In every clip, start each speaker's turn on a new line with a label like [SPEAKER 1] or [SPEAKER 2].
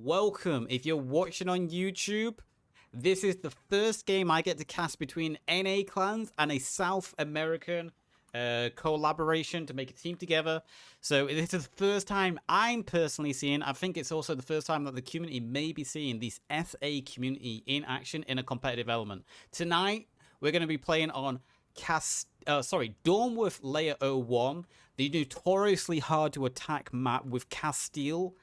[SPEAKER 1] welcome. If you're watching on YouTube, this is the first game I get to cast between NA clans and a South American collaboration to make a team together. So this is the first time I'm personally seeing. I think it's also the first time that the community may be seeing this SA community in action in a competitive element. Tonight, we're going to be playing on Dornworth Layer 01, the notoriously hard to attack map with Castle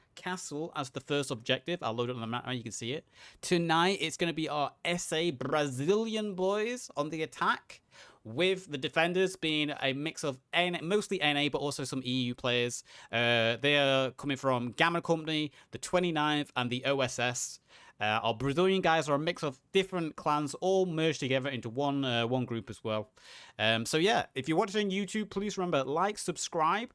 [SPEAKER 1] as the first objective. I'll load it on the map now, you can see it. Tonight, it's going to be our SA Brazilian boys on the attack, with the defenders being a mix of mostly NA, but also some EU players. They are coming from Gamma Company, the 29th, and the O.S.S. Our Brazilian guys are a mix of different clans, all merged together into one group as well. So yeah, if you're watching on YouTube, please remember, like, subscribe,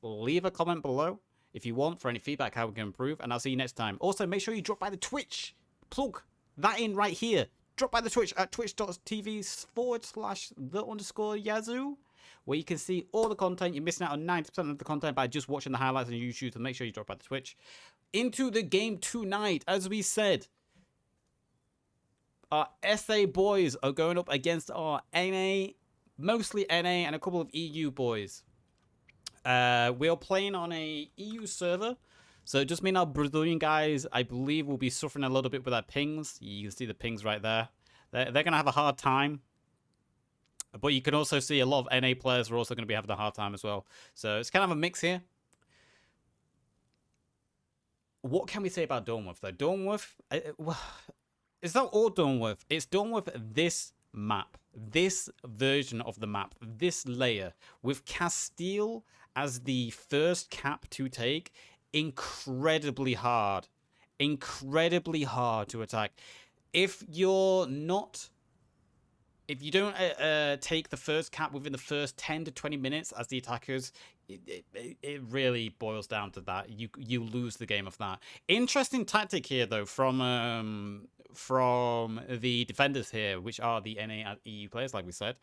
[SPEAKER 1] leave a comment below if you want for any feedback, how we can improve, and I'll see you next time. Also, make sure you drop by the Twitch. Plug that in right here. Drop by the Twitch at twitch.tv/the_Yazoo, where you can see all the content. You're missing out on 90% of the content by just watching the highlights on YouTube, so make sure you drop by the Twitch. Into the game tonight, as we said, our SA boys are going up against our NA, mostly NA, and a couple of EU boys. We're playing on a EU server, so it just means our Brazilian guys, I believe, will be suffering a little bit with our pings. You can see the pings right there. They're going to have a hard time. But you can also see a lot of NA players are also going to be having a hard time as well. So it's kind of a mix here. What can we say about Dornworth, though? Dornworth, it's not all Dornworth. It's Dornworth this map, this version of the map, this layer, with Castile as the first cap to take. Incredibly hard to attack. If you don't take the first cap within the first 10 to 20 minutes as the attackers, it really boils down to that. You lose the game of that. Interesting tactic here, though, from the defenders here, which are the NA and EU players, like we said.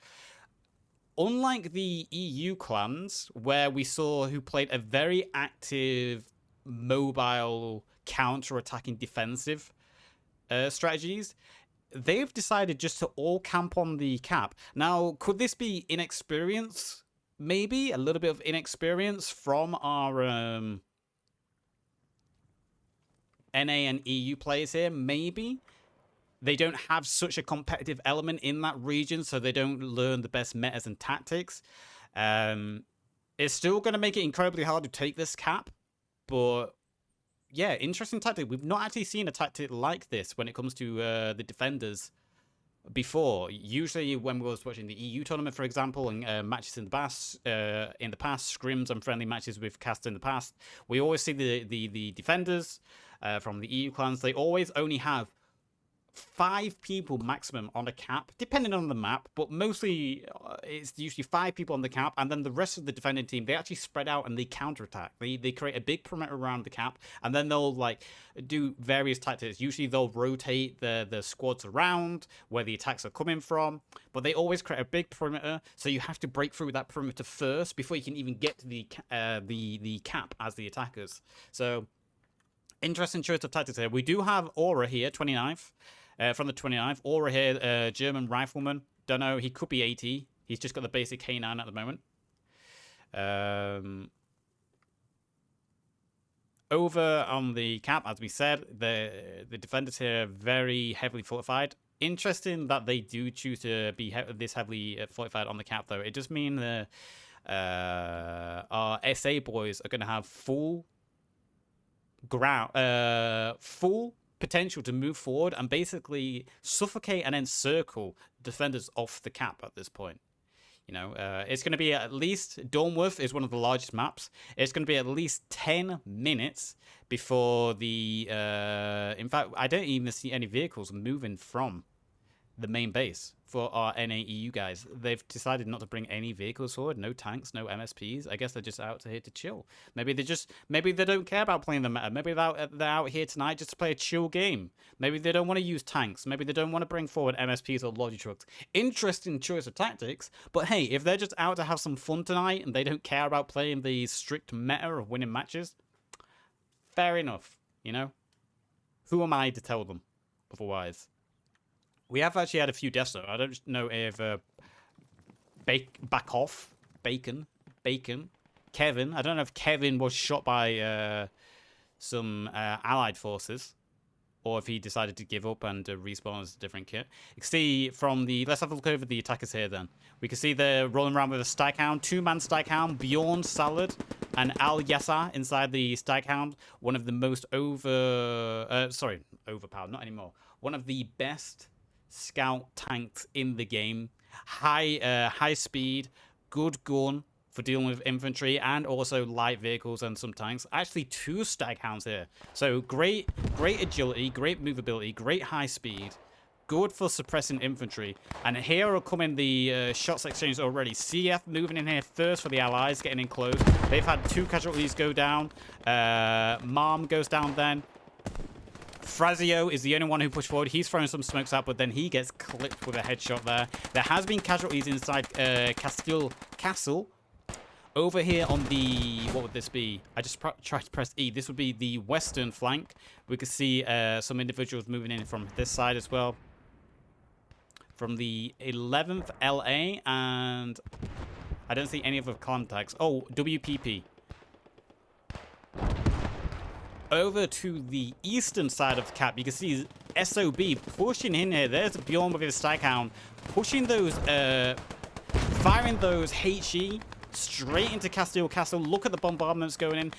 [SPEAKER 1] Unlike the EU clans, where we saw who played a very active, mobile, counter-attacking defensive strategies, they've decided just to all camp on the cap. Now, could this be inexperience? Maybe a little bit of inexperience from our NA and EU players here. Maybe they don't have such a competitive element in that region, so they don't learn the best metas and tactics. It's still going to make it incredibly hard to take this cap, but yeah, interesting tactic. We've not actually seen a tactic like this when it comes to the defenders before. Usually when we was watching the EU tournament, for example, and matches in the past, scrims and friendly matches with cast in the past, we always see the defenders from the EU clans. They always only have 5 people maximum on a cap, depending on the map, but mostly it's usually 5 people on the cap, and then the rest of the defending team, they actually spread out and they counterattack. They create a big perimeter around the cap, and then they'll like do various tactics. Usually they'll rotate the squads around where the attacks are coming from, but they always create a big perimeter, so you have to break through that perimeter first before you can even get to the cap as the attackers. So interesting choice of tactics here. We do have Aura here, 29th. From the 29th, Aura here, German rifleman. Don't know, he could be 80. He's just got the basic K9 at the moment. Over on the cap, as we said, the defenders here are very heavily fortified. Interesting that they do choose to be this heavily fortified on the cap, though. It just means our SA boys are going to have full potential to move forward and basically suffocate and encircle defenders off the cap at this point. You know, it's going to be at least, Dornworth is one of the largest maps. It's going to be at least 10 minutes before the, in fact, I don't even see any vehicles moving from the main base for our NAEU guys. They've decided not to bring any vehicles forward, no tanks, no MSPs. I guess they're just out here to chill. Maybe they don't care about playing the meta. Maybe they're out here tonight just to play a chill game. Maybe they don't want to use tanks. Maybe they don't want to bring forward MSPs or Logi trucks. Interesting choice of tactics, but hey, if they're just out to have some fun tonight and they don't care about playing the strict meta of winning matches, fair enough, you know? who am I to tell them otherwise? We have actually had a few deaths though. I don't know if back off Bacon Kevin. I don't know if Kevin was shot by some allied forces, or if he decided to give up and respawn as a different kit. You can see from the... Let's have a look over the attackers here then. We can see they're rolling around with a Staghound, 2-man Staghound, Bjorn Salad, and Al Yassar inside the Staghound. One of the most overpowered, not anymore. One of the best scout tanks in the game. High speed, good gun for dealing with infantry, and also light vehicles and some tanks. Actually, 2 Staghounds here. So great agility, great movability, great high speed. Good for suppressing infantry. And here are coming the shots exchanged already. CF moving in here first for the allies, getting in close. They've had 2 casualties go down. Marm goes down then. Frazio is the only one who pushed forward. He's throwing some smokes out, but then he gets clipped with a headshot there. There has been casualties inside Castile Castle. Over here on the... What would this be? I just tried to press E. This would be the western flank. We could see some individuals moving in from this side as well. From the 11th LA, and I don't see any other contacts. Oh, WPP. Over to the eastern side of the cap, you can see SOB pushing in here. There's Bjorn with his Staghound, pushing those, firing those HE straight into Castile Castle. Look at the bombardments going in.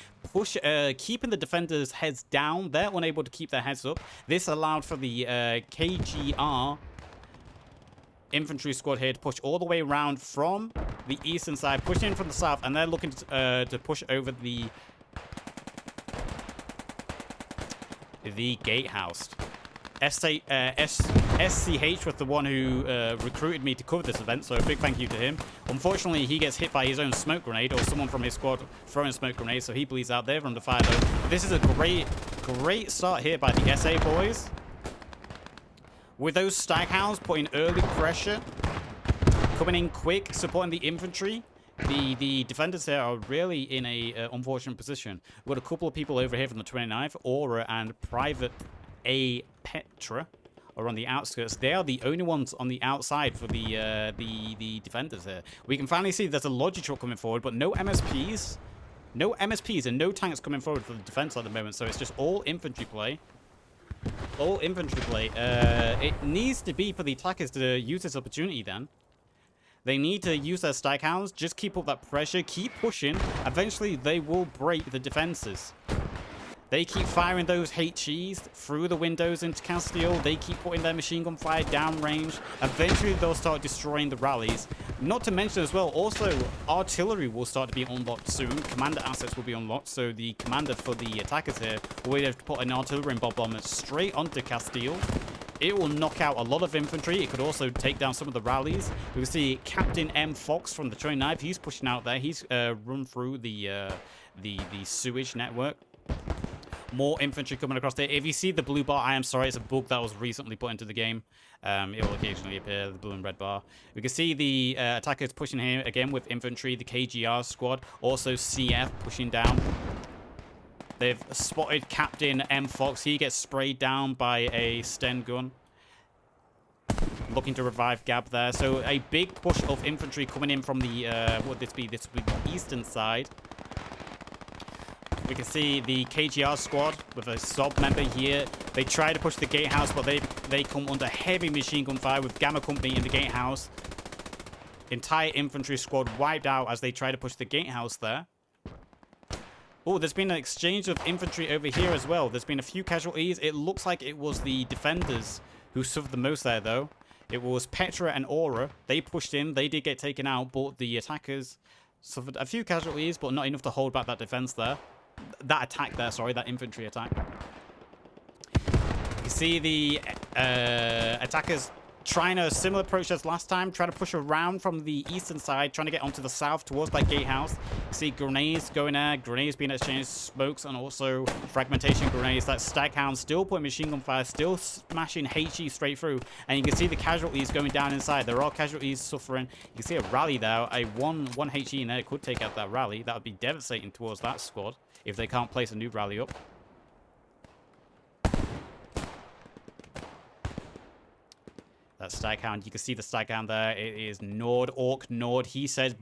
[SPEAKER 1] Keeping the defenders' heads down. They're unable to keep their heads up. This allowed for the KGR infantry squad here to push all the way around from the eastern side, pushing in from the south, and they're looking to push over the gatehouse. SCH was the one who recruited me to cover this event, so a big thank you to him. Unfortunately, he gets hit by his own smoke grenade, or someone from his squad throwing smoke grenades, so he bleeds out there from the fire though. This is a great start here by the SA boys. With those Staghounds putting early pressure, coming in quick, supporting the infantry. The defenders here are really in a unfortunate position. We've got a couple of people over here from the 29th, Aura and Private A. Petra are on the outskirts. They are the only ones on the outside for the defenders here. We can finally see there's a Logi truck coming forward, but no MSPs. No MSPs and no tanks coming forward for the defense at the moment, so it's just all infantry play. All infantry play. It needs to be for the attackers to use this opportunity then. They need to use their Staghounds, just keep up that pressure, keep pushing. Eventually, they will break the defenses. They keep firing those HEs through the windows into Castile. They keep putting their machine gun fire downrange. Eventually, they'll start destroying the rallies. Not to mention as well, also, artillery will start to be unlocked soon. Commander assets will be unlocked, so the commander for the attackers here will be able to put an artillery bombardment straight onto Castile. It will knock out a lot of infantry. It could also take down some of the rallies. We can see Captain M. Fox from the 29th. He's pushing out there. He's run through the sewage network. More infantry coming across there. If you see the blue bar, I am sorry. It's a bug that was recently put into the game. It will occasionally appear, the blue and red bar. We can see the attackers pushing here again with infantry. The KGR squad. Also CF pushing down. They've spotted Captain M. Fox. He gets sprayed down by a Sten gun. Looking to revive Gab there. So a big push of infantry coming in from the, what would this be? This would be the eastern side. We can see the KGR squad with a SOB member here. They try to push the gatehouse, but they come under heavy machine gun fire with Gamma Company in the gatehouse. Entire infantry squad wiped out as they try to push the gatehouse there. Oh, there's been an exchange of infantry over here as well. There's been a few casualties. It looks like it was the defenders who suffered the most there, though. It was Petra and Aura. They pushed in. They did get taken out, but the attackers suffered a few casualties, but not enough to hold back that defense there. That attack there, sorry, that infantry attack. You see the attackers trying a similar approach as last time, trying to push around from the eastern side, trying to get onto the south towards that gatehouse. See grenades going there, grenades being exchanged, smokes, and also fragmentation grenades. That Staghound still putting machine gun fire, still smashing HE straight through, and you can see the casualties going down inside. There are casualties suffering. You can see a rally there. A one HE in there could take out that rally. That would be devastating towards that squad if they can't place a new rally up. That's Staghound. You can see the Staghound there. It is Nord, Orc Nord. He says,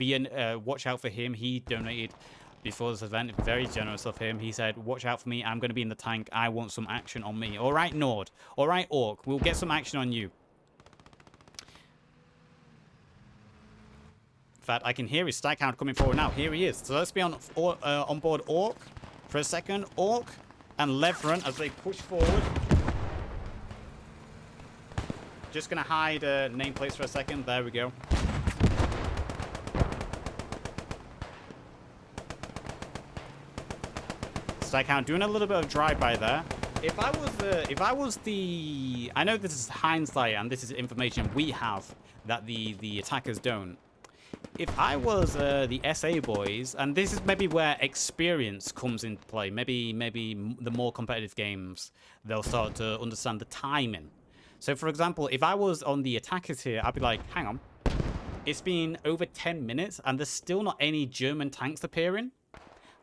[SPEAKER 1] watch out for him. He donated before this event. Very generous of him. He said, watch out for me. I'm going to be in the tank. I want some action on me. All right, Nord. All right, Orc. We'll get some action on you. In fact, I can hear his Staghound coming forward now. Here he is. So let's be on board Orc for a second. Orc and Levran as they push forward. Just going to hide nameplates for a second. There we go. Staghound doing a little bit of drive-by there. If I was the... I know this is hindsight and this is information we have that the attackers don't. If I was the SA boys, and this is maybe where experience comes into play, maybe the more competitive games, they'll start to understand the timing. So, for example, if I was on the attackers here, I'd be like, hang on. It's been over 10 minutes, and there's still not any German tanks appearing.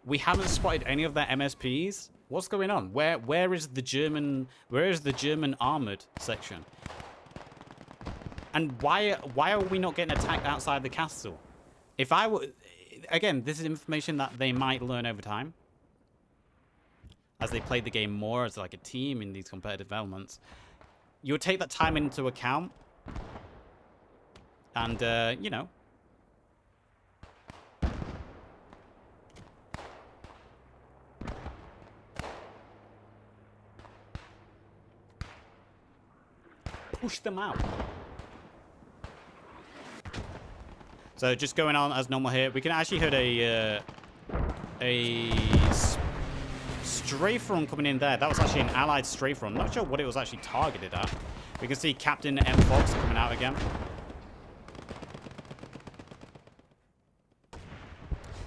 [SPEAKER 1] We haven't spotted any of their MSPs. What's going on? Where is the German armored section? And why are we not getting attacked outside the castle? If I were... Again, this is information that they might learn over time. As they play the game more as like a team in these competitive elements. You'll take that time into account. And, you know. Push them out. So just going on as normal here. We can actually heard a strafe run coming in there. That was actually an allied strafe run. Not sure what it was actually targeted at. We can see Captain M. Fox coming out again.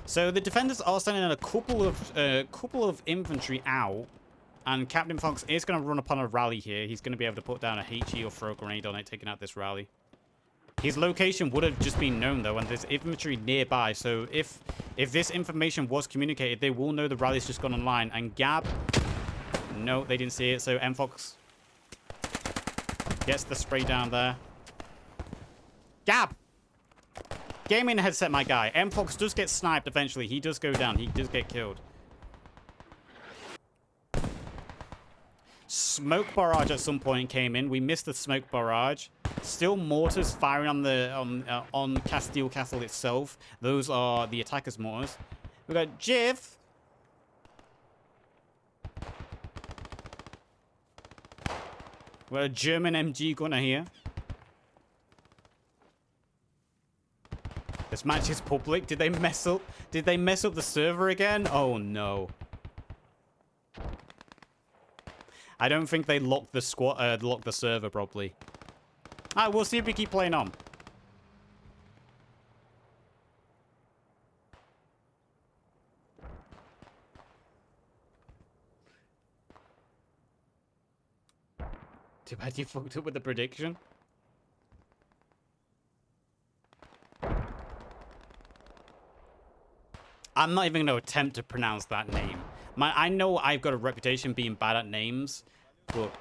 [SPEAKER 1] So the defenders are sending a couple of infantry out, and Captain Fox is going to run upon a rally here. He's going to be able to put down a HE or throw a grenade on it, taking out this rally. His location would have just been known though, and there's infantry nearby. So if this information was communicated, they will know the rally's just gone online. And Gab, no, they didn't see it. So M Fox gets the spray down there. Gab, gaming headset, my guy. M Fox does get sniped eventually. He does go down. He does get killed. Smoke barrage at some point came in. We missed the smoke barrage. Still mortars firing on Castile Castle itself. Those are the attackers' mortars. We got Jiv. We got a German MG gunner here. This match is public. Did they mess up? Did they mess up the server again? Oh no. I don't think they locked the locked the server properly. Alright, we'll see if we keep playing on. Too bad you fucked up with the prediction. I'm not even going to attempt to pronounce that name. I know I've got a reputation being bad at names, but...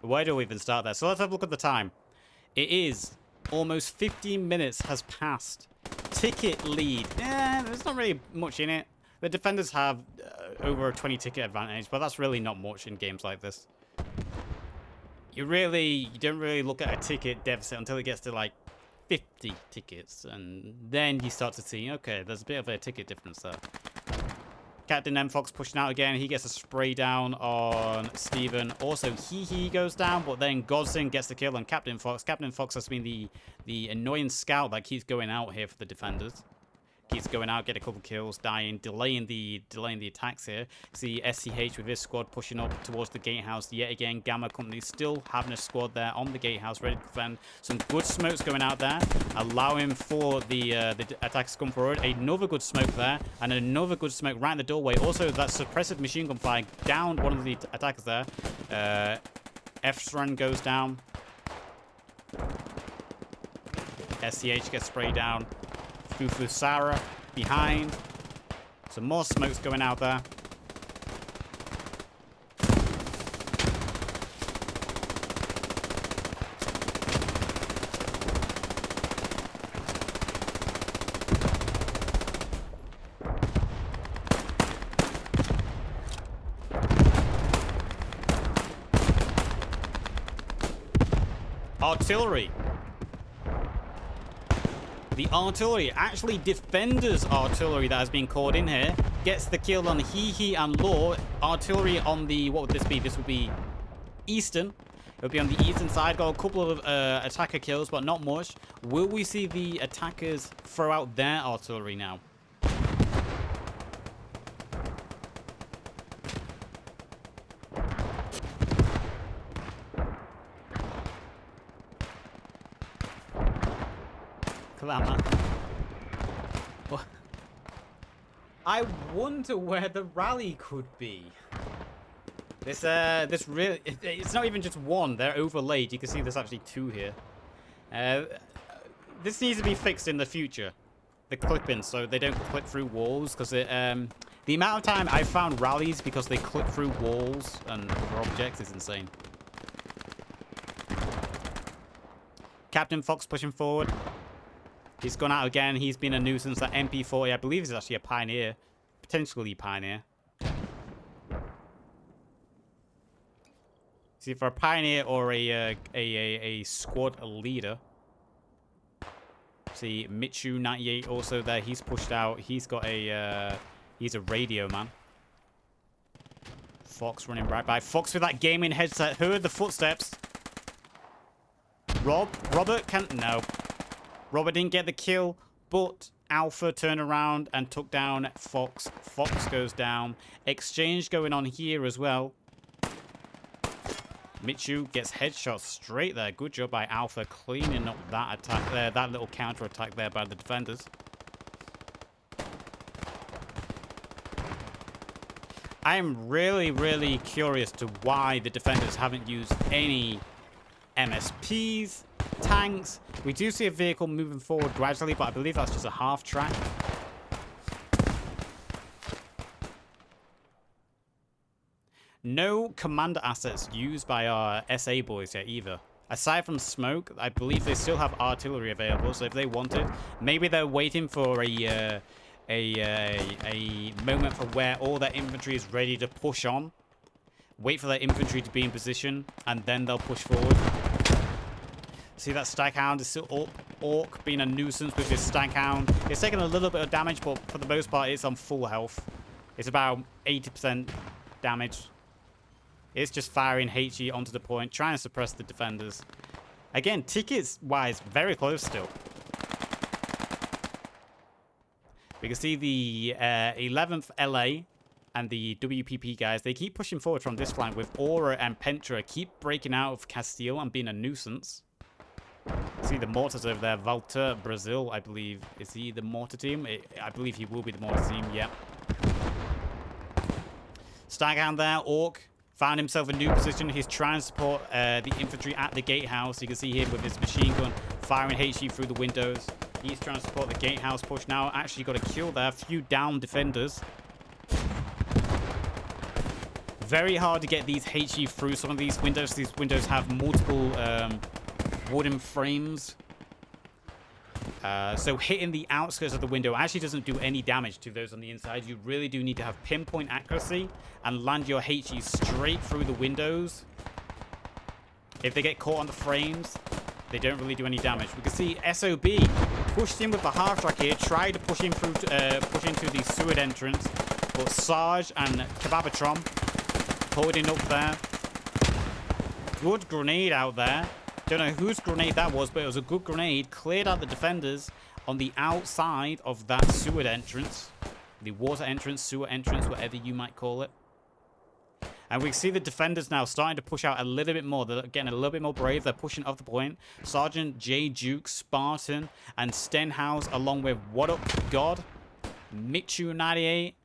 [SPEAKER 1] Where do we even start there? So let's have a look at the time. It is almost 15 minutes has passed. Ticket lead. There's not really much in it. The defenders have over a 20 ticket advantage, but that's really not much in games like this. You don't really look at a ticket deficit until it gets to like 50 tickets, and then you start to see, okay, there's a bit of a ticket difference there. Captain M. Fox pushing out again. He gets a spray down on Steven. Also, he goes down, but then Godson gets the kill on Captain Fox. Captain Fox has been the annoying scout that keeps going out here for the defenders. Keeps going out, get a couple kills, dying, delaying the attacks here. See SCH with his squad pushing up towards the gatehouse yet again. Gamma Company still having a squad there on the gatehouse, ready to defend. Some good smokes going out there, allowing for the attackers to come forward. Another good smoke there, and another good smoke right in the doorway. Also, that suppressive machine gun fire downed one of the attackers there. F-Strand goes down. SCH gets sprayed down. Fufu Sarah behind. Some more smokes going out there. Artillery. The artillery, actually defenders artillery that has been called in here, gets the kill on Hee and Law. Artillery on the, what would this be? This would be Eastern. It would be on the eastern side. Got a couple of attacker kills, but not much. Will we see the attackers throw out their artillery now? Clamour. I wonder where the rally could be. This really, it's not even just one. They're overlaid. You can see there's actually two here. This needs to be fixed in the future. The clipping, so they don't clip through walls. Because the amount of time I found rallies because they clip through walls and other objects is insane. Captain Fox pushing forward. He's gone out again. He's been a nuisance. That MP40, I believe, is actually a pioneer. Potentially pioneer. See, for a pioneer or a squad leader. See, Michu 98 also there. He's pushed out. He's got a he's a radio man. Fox running right by. Fox with that gaming headset. Heard the footsteps. Robert can't. No. Robert didn't get the kill, but Alpha turned around and took down Fox. Fox goes down. Exchange going on here as well. Michu gets headshots straight there. Good job by Alpha cleaning up that attack there, that little counter attack there by the defenders. I am really, really curious to why the defenders haven't used any MSPs, tanks. We do see a vehicle moving forward gradually, but I believe that's just a half track. No commander assets used by our SA boys yet either. Aside from smoke, I believe they still have artillery available, so if they wanted, maybe they're waiting for a moment for where all their infantry is ready to push on. Wait for their infantry to be in position, and then they'll push forward. See that Staghound is still Orc being a nuisance with his Staghound. It's taking a little bit of damage, but for the most part, it's on full health. It's about 80% damage. It's just firing HE onto the point, trying to suppress the defenders. Again, tickets-wise, very close still. We can see the 11th LA and the WPP guys, they keep pushing forward from this flank with Aura and Pentra keep breaking out of Castile and being a nuisance. See the mortars over there. Walter Brazil, I believe. Is he the mortar team? I believe he will be the mortar team, yeah. Staghound there, Orc. Found himself a new position. He's trying to support the infantry at the gatehouse. You can see him with his machine gun firing HE through the windows. He's trying to support the gatehouse push now. Actually got a kill there. A few down defenders. Very hard to get these HE through some of these windows. These windows have multiple wooden frames. So hitting the outskirts of the window actually doesn't do any damage to those on the inside. You really do need to have pinpoint accuracy and land your HE straight through the windows. If they get caught on the frames, they don't really do any damage. We can see SOB pushed in with the half track here, tried to push him through, push into the Seward entrance, but Sarge and Kababatron holding up there. Good grenade out there. Don't know whose grenade that was, but it was a good grenade. Cleared out the defenders on the outside of that Seward entrance. The water entrance, sewer entrance, whatever you might call it. And we see the defenders now starting to push out a little bit more. They're getting a little bit more brave. They're pushing off the point. Sergeant J. Duke, Spartan, and Stenhouse, along with What Up God, Michu 98,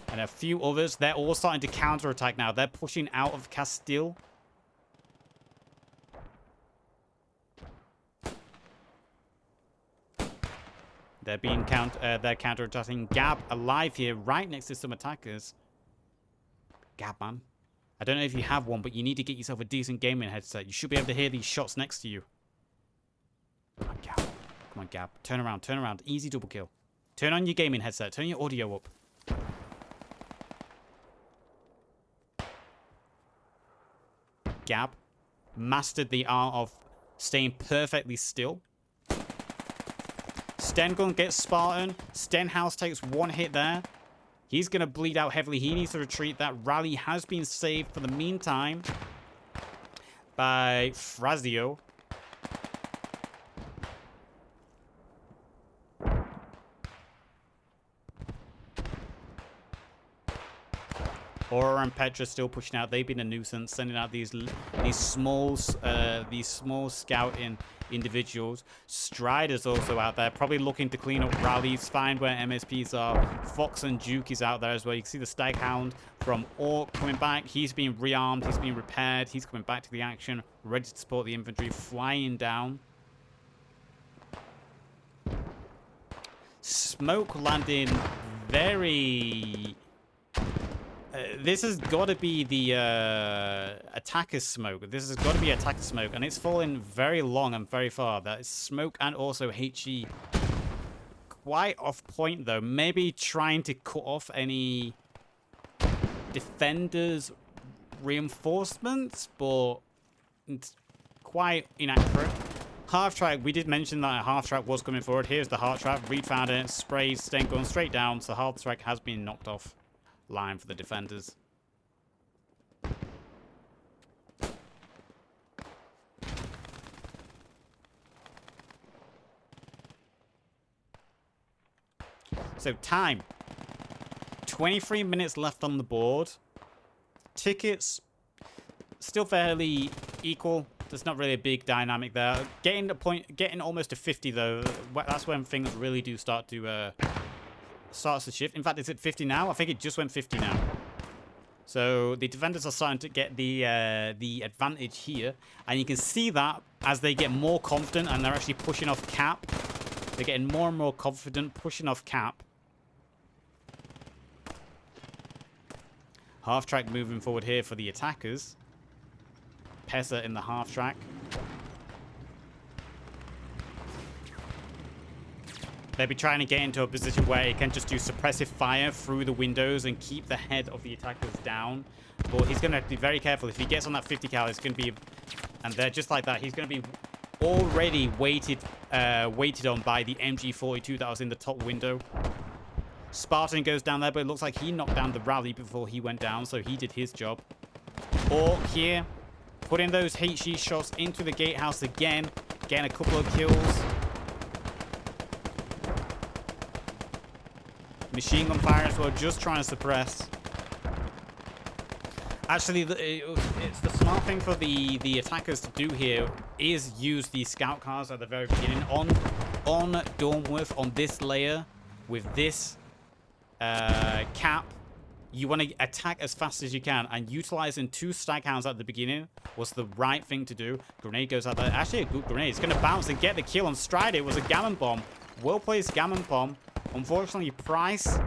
[SPEAKER 1] and a few others. They're all starting to counterattack now. They're pushing out of Castile. They're being they're counterattacking. Gab alive here, right next to some attackers. Gab, man. I don't know if you have one, but you need to get yourself a decent gaming headset. You should be able to hear these shots next to you. Come on, Gab. Come on, Gab. Turn around, turn around. Easy double kill. Turn on your gaming headset. Turn your audio up. Gab mastered the art of staying perfectly still. Stengun gets Spartan. Stenhouse takes one hit there. He's going to bleed out heavily. He needs to retreat. That rally has been saved for the meantime by Frazio. Aura and Petra still pushing out. They've been a nuisance, sending out these small scouting individuals. Strider's also out there, probably looking to clean up rallies, find where MSPs are. Fox and Duke is out there as well. You can see the Staghound from Orc coming back. He's being rearmed. He's being repaired. He's coming back to the action, ready to support the infantry, flying down. Smoke landing very... this has got to be the attacker's smoke. This has got to be attacker smoke, and it's falling very long and very far. That is smoke and also HE. Quite off point, though. Maybe trying to cut off any defenders' reinforcements, but it's quite inaccurate. Half track, we did mention that half track was coming forward. Here's the half track. Reed found it, sprays, Sten going straight down, so half track has been knocked off line for the defenders. So time. 23 minutes left on the board. Tickets still fairly equal. There's not really a big dynamic there. Getting almost to 50 though. That's when things really do start to starts to shift. In fact, is it 50 now? I think it just went 50 now. So the defenders are starting to get the advantage here, and you can see that as they get more confident and they're actually pushing off cap. They're getting more and more confident, pushing off cap. Half track moving forward here for the attackers. Pesa in the half track. They'll be trying to get into a position where it can just do suppressive fire through the windows and keep the head of the attackers down. But he's going to have to be very careful. If he gets on that 50 cal, it's going to be... And they're just like that. He's going to be already weighted on by the MG42 that was in the top window. Spartan goes down there, but it looks like he knocked down the rally before he went down, so he did his job. Orc here, putting those HE shots into the gatehouse again, getting a couple of kills. Machine gun fire as well, just trying to suppress. Actually, it's the smart thing for the attackers to do here is use the scout cars at the very beginning on Dormworth, on this layer with this cap. You want to attack as fast as you can, and utilizing 2 Staghounds at the beginning was the right thing to do. Grenade goes out there. Actually, a good grenade. It's going to bounce and get the kill on Strider. It was a gammon bomb. Well placed gammon bomb. Unfortunately, Price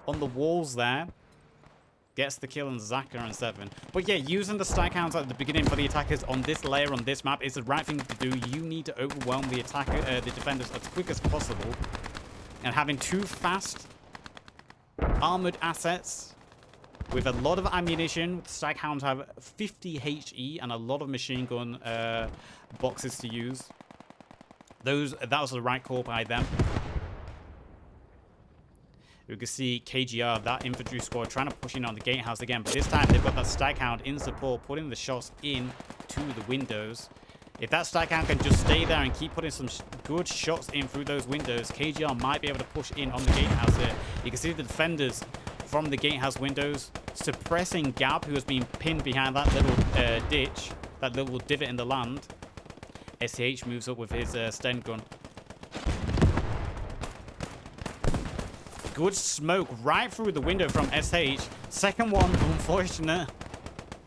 [SPEAKER 1] on the walls there gets the kill on Zaka and 7. But yeah, using the Staghounds at the beginning for the attackers on this layer, on this map, is the right thing to do. You need to overwhelm the defenders as quick as possible. And having 2 fast armored assets with a lot of ammunition. Staghounds have 50 HE and a lot of machine gun boxes to use. That was the right call by them. You can see KGR, that infantry squad, trying to push in on the gatehouse again. But this time they've got that Staghound in support, putting the shots in to the windows. If that Staghound can just stay there and keep putting some good shots in through those windows, KGR might be able to push in on the gatehouse here. You can see the defenders from the gatehouse windows suppressing Gab, who has been pinned behind that little ditch, that little divot in the land. SH moves up with his Sten gun. Good smoke right through the window from SH. Second one, unfortunate.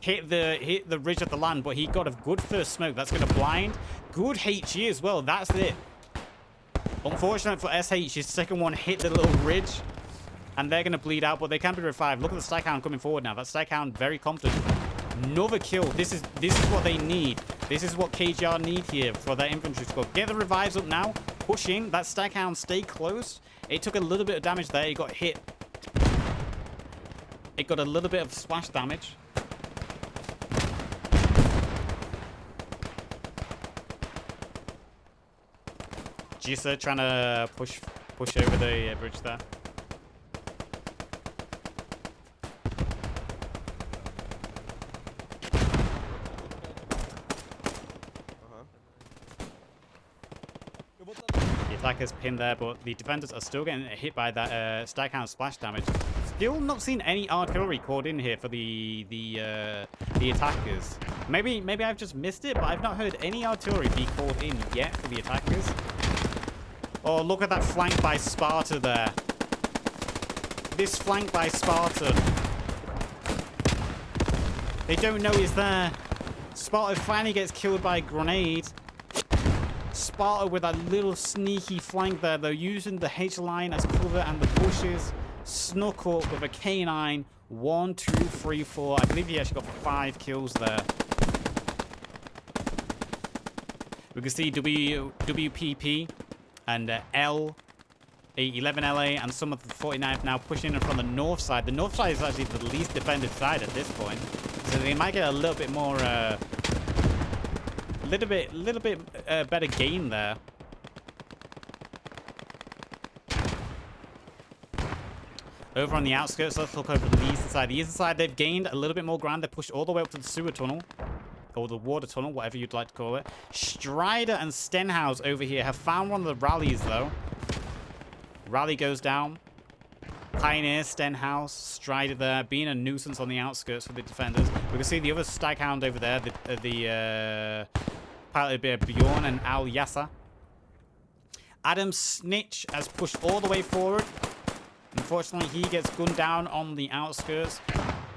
[SPEAKER 1] Hit the ridge of the land, but he got a good first smoke. That's going to blind. Good HE as well. That's it. Unfortunate for SH, his second one hit the little ridge. And they're going to bleed out, but they can be revived. Look at the Staghound coming forward now. That Staghound very confident. Another kill. This is what they need. This is what KGR need here for their infantry squad. Get the revives up now. Push in. That Staghound stay close. It took a little bit of damage there. It got hit. It got a little bit of splash damage. Jissa trying to push over the bridge there. The attackers pinned there, but the defenders are still getting hit by that Staghound splash damage. Still not seen any artillery called in here for the attackers. Maybe I've just missed it, but I've not heard any artillery be called in yet for the attackers. Oh, look at that flank by Sparta there. This flank by Sparta. They don't know he's there. Sparta finally gets killed by a grenade. Sparta with that little sneaky flank there, though, using the H line as cover and the bushes. Snuck up with a K9. 1, 2, 3, 4. I believe he actually got 5 kills there. We can see WPP and L11LA and some of the 49th now pushing in from the north side. The north side is actually the least defended side at this point, so they might get a little bit more, little bit better gain there. Over on the outskirts, let's look over the eastern side. The eastern side, they've gained a little bit more ground. They pushed all the way up to the sewer tunnel. Or the water tunnel, whatever you'd like to call it. Strider and Stenhouse over here have found one of the rallies, though. Rally goes down. Pioneer, Stenhouse, Strider there, being a nuisance on the outskirts for the defenders. We can see the other Staghound over there, the piloted by Bjorn and Al Yasser. Adam Snitch has pushed all the way forward. Unfortunately, he gets gunned down on the outskirts.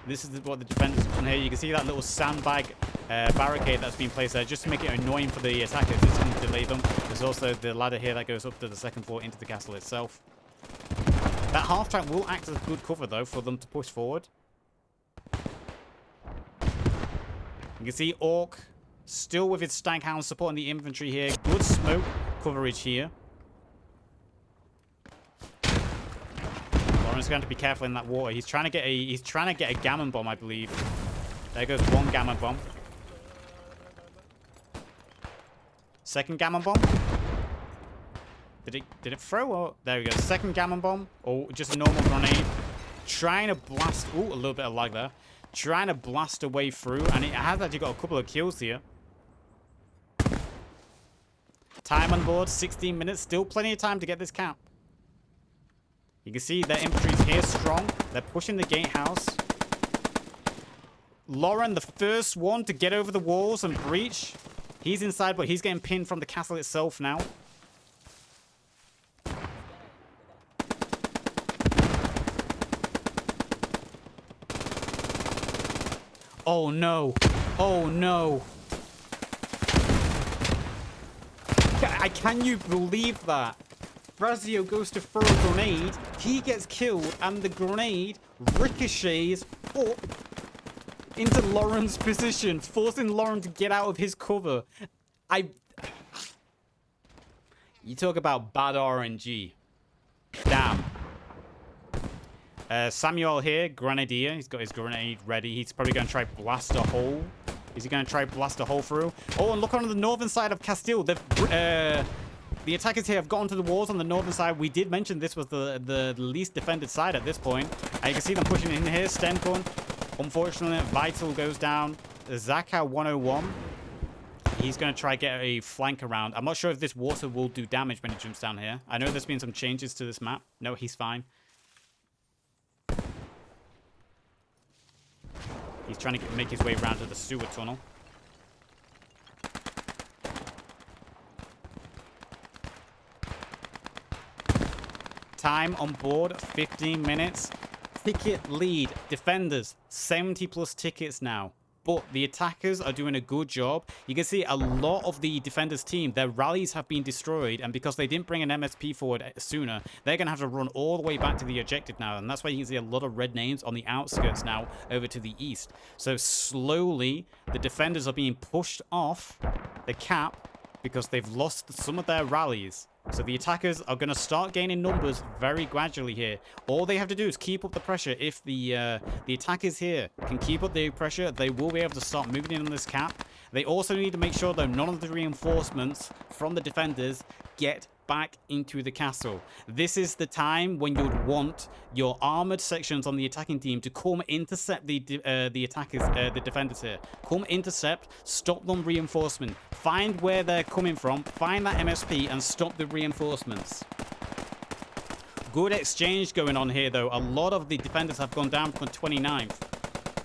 [SPEAKER 1] This is what the defenders have done here. You can see that little sandbag barricade that's been placed there just to make it annoying for the attackers. It's going to delay them. There's also the ladder here that goes up to the second floor into the castle itself. That half track will act as good cover, though, for them to push forward. You can see Orc still with his Staghound supporting the infantry here. Good smoke coverage here. Lauren's going to be careful in that water. He's trying to get a gammon bomb, I believe. There goes one gammon bomb. Second gammon bomb. Did it throw? Or there we go. Second gammon bomb, or just a normal grenade. Trying to blast. Ooh, a little bit of lag there. Trying to blast a way through, and it has actually got a couple of kills here. Time on board, 16 minutes. Still plenty of time to get this count. You can see their infantry's here strong. They're pushing the gatehouse. Lauren, the first one to get over the walls and breach. He's inside, but he's getting pinned from the castle itself now. Oh no. Oh no. Can you believe that? Brazio goes to throw a grenade, he gets killed, and the grenade ricochets up into Lauren's position, forcing Lauren to get out of his cover. You talk about bad RNG. Damn. Samuel here, Grenadier. He's got his grenade ready. He's probably going to try blast a hole. Is he going to try blast a hole through? Oh, and look on the northern side of Castile. The attackers here have gotten to the walls on the northern side. We did mention this was the least defended side at this point. And you can see them pushing in here. Stenkorn, unfortunately, Vital goes down. Zaka 101. He's going to try get a flank around. I'm not sure if this water will do damage when it jumps down here. I know there's been some changes to this map. No, he's fine. He's trying to make his way around to the sewer tunnel. Time on board, 15 minutes. Ticket lead, defenders, 70 plus tickets now. But the attackers are doing a good job. You can see a lot of the defenders team, their rallies have been destroyed. And because they didn't bring an MSP forward sooner, they're going to have to run all the way back to the objective now. And that's why you can see a lot of red names on the outskirts now over to the east. So slowly, the defenders are being pushed off the cap because they've lost some of their rallies. So the attackers are going to start gaining numbers very gradually here. All they have to do is keep up the pressure. If the attackers here can keep up the pressure, they will be able to start moving in on this cap. They also need to make sure, though, none of the reinforcements from the defenders get back into the castle. This is the time when you'd want your armored sections on the attacking team to come intercept the attackers, the defenders here. Come intercept, stop them reinforcement. Find where they're coming from, find that MSP, and stop the reinforcements. Good exchange going on here, though. A lot of the defenders have gone down from 29th.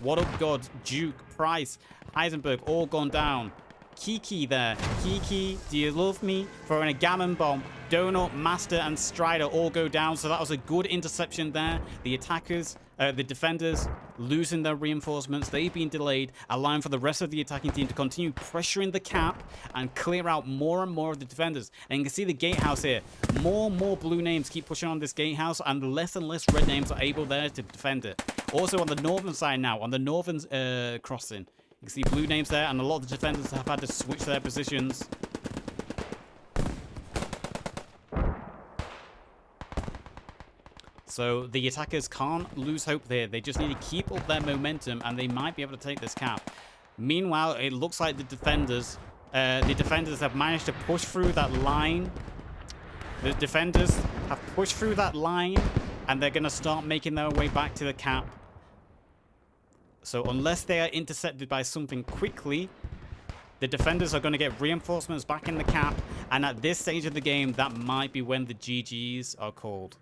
[SPEAKER 1] What up, God? Duke, Price, Heisenberg, all gone down. Kiki there. Kiki, do you love me? Throwing a gammon bomb. Donut, Master, and Strider all go down. So that was a good interception there. The attackers, the defenders, losing their reinforcements. They've been delayed, allowing for the rest of the attacking team to continue pressuring the cap and clear out more and more of the defenders. And you can see the gatehouse here. More and more blue names keep pushing on this gatehouse, and less red names are able there to defend it. Also on the northern side now, on the northern crossing, you can see blue names there, and a lot of the defenders have had to switch their positions. So the attackers can't lose hope there. They just need to keep up their momentum, and they might be able to take this cap. Meanwhile, it looks like the defenders have managed to push through that line. The defenders have pushed through that line, and they're going to start making their way back to the cap. So unless they are intercepted by something quickly, the defenders are going to get reinforcements back in the cap. And at this stage of the game, that might be when the GGs are called.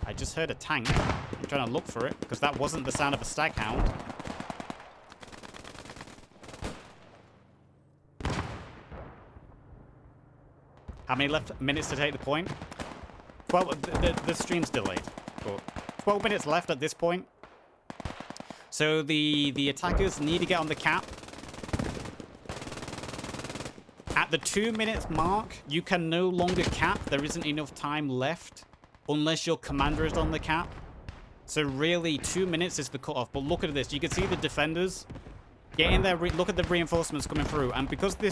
[SPEAKER 1] I just heard a tank. I'm trying to look for it, because that wasn't the sound of a staghound. How many minutes to take the point? Well, the stream's delayed. But 12 minutes left at this point. So the attackers need to get on the cap. At the 2 minutes mark, you can no longer cap. There isn't enough time left unless your commander is on the cap. So really, 2 minutes is the cutoff. But look at this. You can see the defenders getting their... Look at the reinforcements coming through. And because the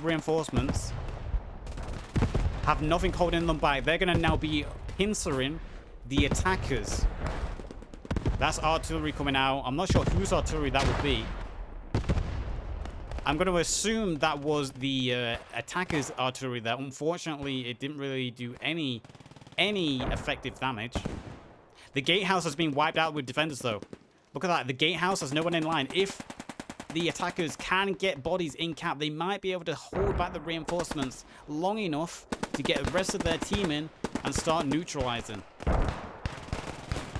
[SPEAKER 1] reinforcements have nothing holding them back, they're going to now be pincering the attackers. That's artillery coming out. I'm not sure whose artillery that would be. I'm going to assume that was the attackers' artillery there. Unfortunately, it didn't really do any effective damage. The gatehouse has been wiped out with defenders, though. Look at that. The gatehouse has no one in line. If the attackers can get bodies in cap, they might be able to hold back the reinforcements long enough to get the rest of their team in and start neutralizing.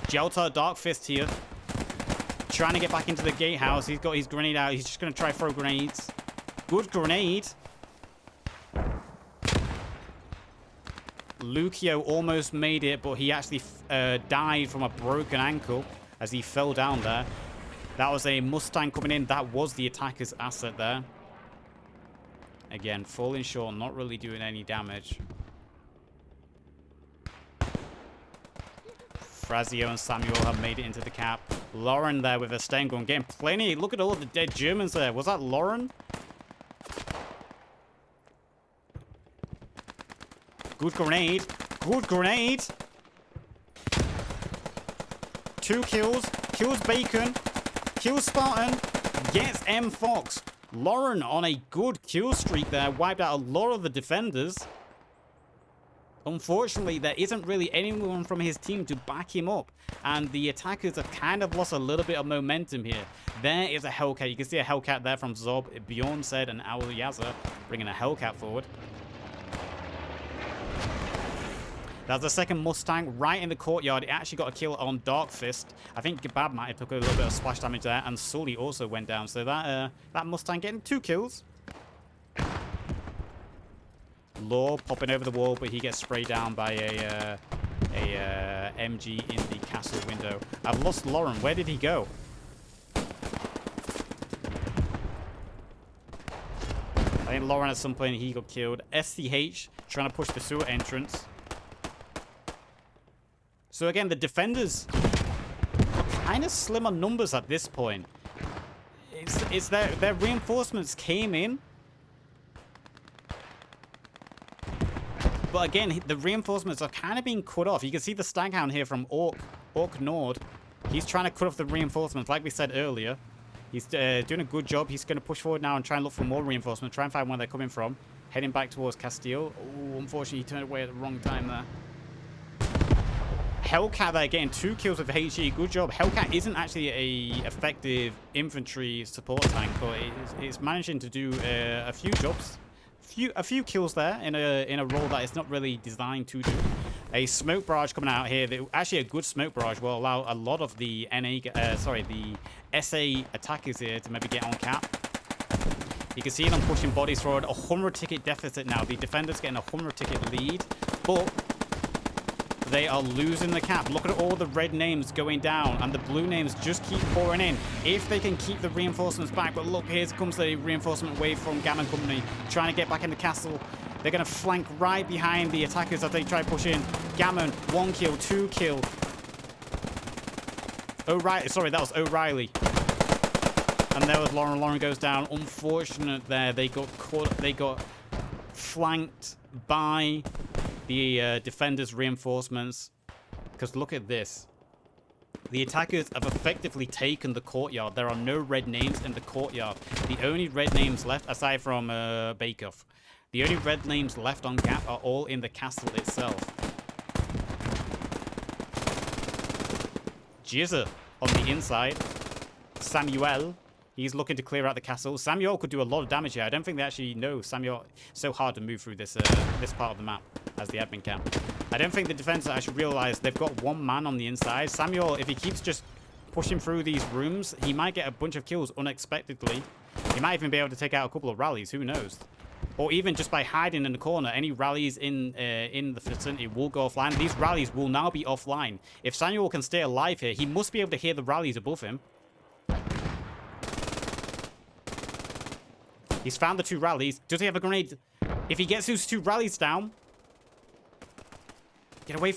[SPEAKER 1] Jeltar Dark Fist here, trying to get back into the gatehouse. He's got his grenade out. He's just going to try throw grenades. Good grenade. Lucio almost made it, but he actually died from a broken ankle as he fell down there. That was a Mustang coming in. That was the attacker's asset there. Again, falling short, not really doing any damage. Frazio and Samuel have made it into the cap. Lauren there with a Sten gun, getting plenty. Look at all the dead Germans there. Was that Lauren? Good grenade. Good grenade. 2 kills. Kills Bacon. Kills Spartan. Gets M Fox. Lauren on a good kill streak there. Wiped out a lot of the defenders. Unfortunately, there isn't really anyone from his team to back him up. And the attackers have kind of lost a little bit of momentum here. There is a Hellcat. You can see a Hellcat there from Zob, Bjorn said, and Al Yaza bringing a Hellcat forward. That's the second Mustang right in the courtyard. It actually got a kill on Dark Fist. I think Kebab might have took a little bit of splash damage there. And Sully also went down. So that Mustang getting 2 kills. Law popping over the wall, but he gets sprayed down by a MG in the castle window. I've lost Lauren. Where did he go? I think Lauren at some point he got killed. SCH trying to push the sewer entrance. So again, the defenders are kind of slim on numbers at this point. It's their reinforcements came in. But again, the reinforcements are kind of being cut off. You can see the Staghound here from Orc Nord. He's trying to cut off the reinforcements, like we said earlier. He's doing a good job. He's going to push forward now and try and look for more reinforcements. Try and find where they're coming from. Heading back towards Castile. Oh, unfortunately, he turned away at the wrong time there. Hellcat there getting 2 kills with HE. Good job. Hellcat isn't actually a effective infantry support tank, but it's managing to do a few jobs. A few kills there in a role that it's not really designed to do. A smoke barrage coming out here. Actually, a good smoke barrage will allow a lot of the the SA attackers here to maybe get on cap. You can see them pushing bodies forward. A 100 ticket deficit now. The defenders getting a 100 ticket lead, but they are losing the cap. Look at all the red names going down, and the blue names just keep pouring in. If they can keep the reinforcements back, but look, here comes the reinforcement wave from Gammon Company, trying to get back in the castle. They're going to flank right behind the attackers as they try to push in. Gammon, 1 kill, 2 kill. O'Reilly, sorry, that was O'Reilly. And there was Lauren. Lauren goes down. Unfortunate there. They got caught. They got flanked by the defenders' reinforcements. Because look at this. The attackers have effectively taken the courtyard. There are no red names in the courtyard. The only red names left, aside from Bakeoff, the only red names left on cap are all in the castle itself. Jizza on the inside. Samuel. He's looking to clear out the castle. Samuel could do a lot of damage here. I don't think they actually know Samuel. It's so hard to move through this this part of the map as the admin camp. I don't think the defenders actually realize they've got 1 man on the inside. Samuel, if he keeps just pushing through these rooms, he might get a bunch of kills unexpectedly. He might even be able to take out a couple of rallies. Who knows? Or even just by hiding in the corner, any rallies in the vicinity will go offline. These rallies will now be offline. If Samuel can stay alive here, he must be able to hear the rallies above him. He's found the 2 rallies. Does he have a grenade? If he gets those 2 rallies down... Get away,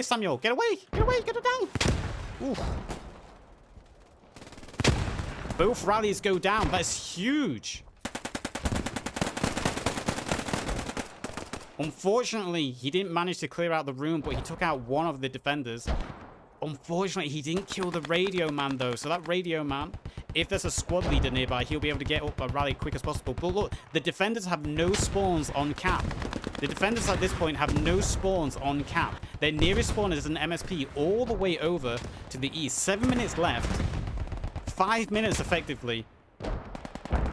[SPEAKER 1] Samuel. Get away, get it down. Ooh. Both rallies go down. That's huge. Unfortunately, he didn't manage to clear out the room, but he took out one of the defenders. Unfortunately, he didn't kill the radio man, though. So that radio man, if there's a squad leader nearby, he'll be able to get up a rally quick as possible. But look, the defenders have no spawns on cap. The defenders at this point have no spawns on cap. Their nearest spawn is an MSP all the way over to the east. 7 minutes left. 5 minutes, effectively.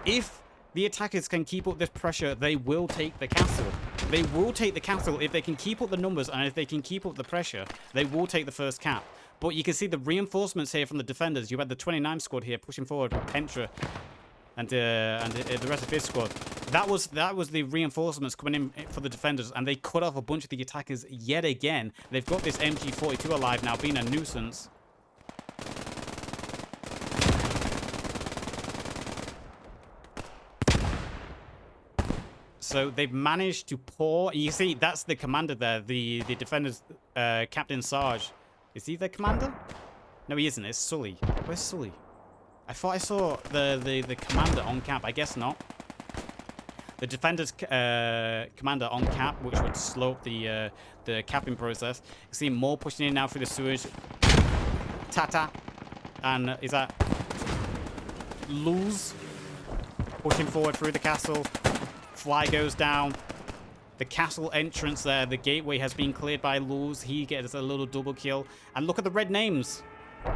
[SPEAKER 1] If the attackers can keep up this pressure, they will take the castle. They will take the castle if they can keep up the numbers, and if they can keep up the pressure, they will take the first cap. But you can see the reinforcements here from the defenders. You had the 29 squad here pushing forward with Pentra and the rest of his squad. That was the reinforcements coming in for the defenders, and they cut off a bunch of the attackers yet again. They've got this MG42 alive now, being a nuisance. So they've managed to pour. You see, that's the commander there, the defenders, Captain Sarge. Is he the commander? No, he isn't. It's Sully. Where's Sully? I thought I saw the commander on cap. I guess not. The defenders commander on cap, which would slow up the capping process. You see more pushing in now through the sewage. Tata, and is that Luz pushing forward through the castle? Fly goes down. The castle entrance there, the gateway has been cleared by Luz. He gets a little double kill. And look at the red names.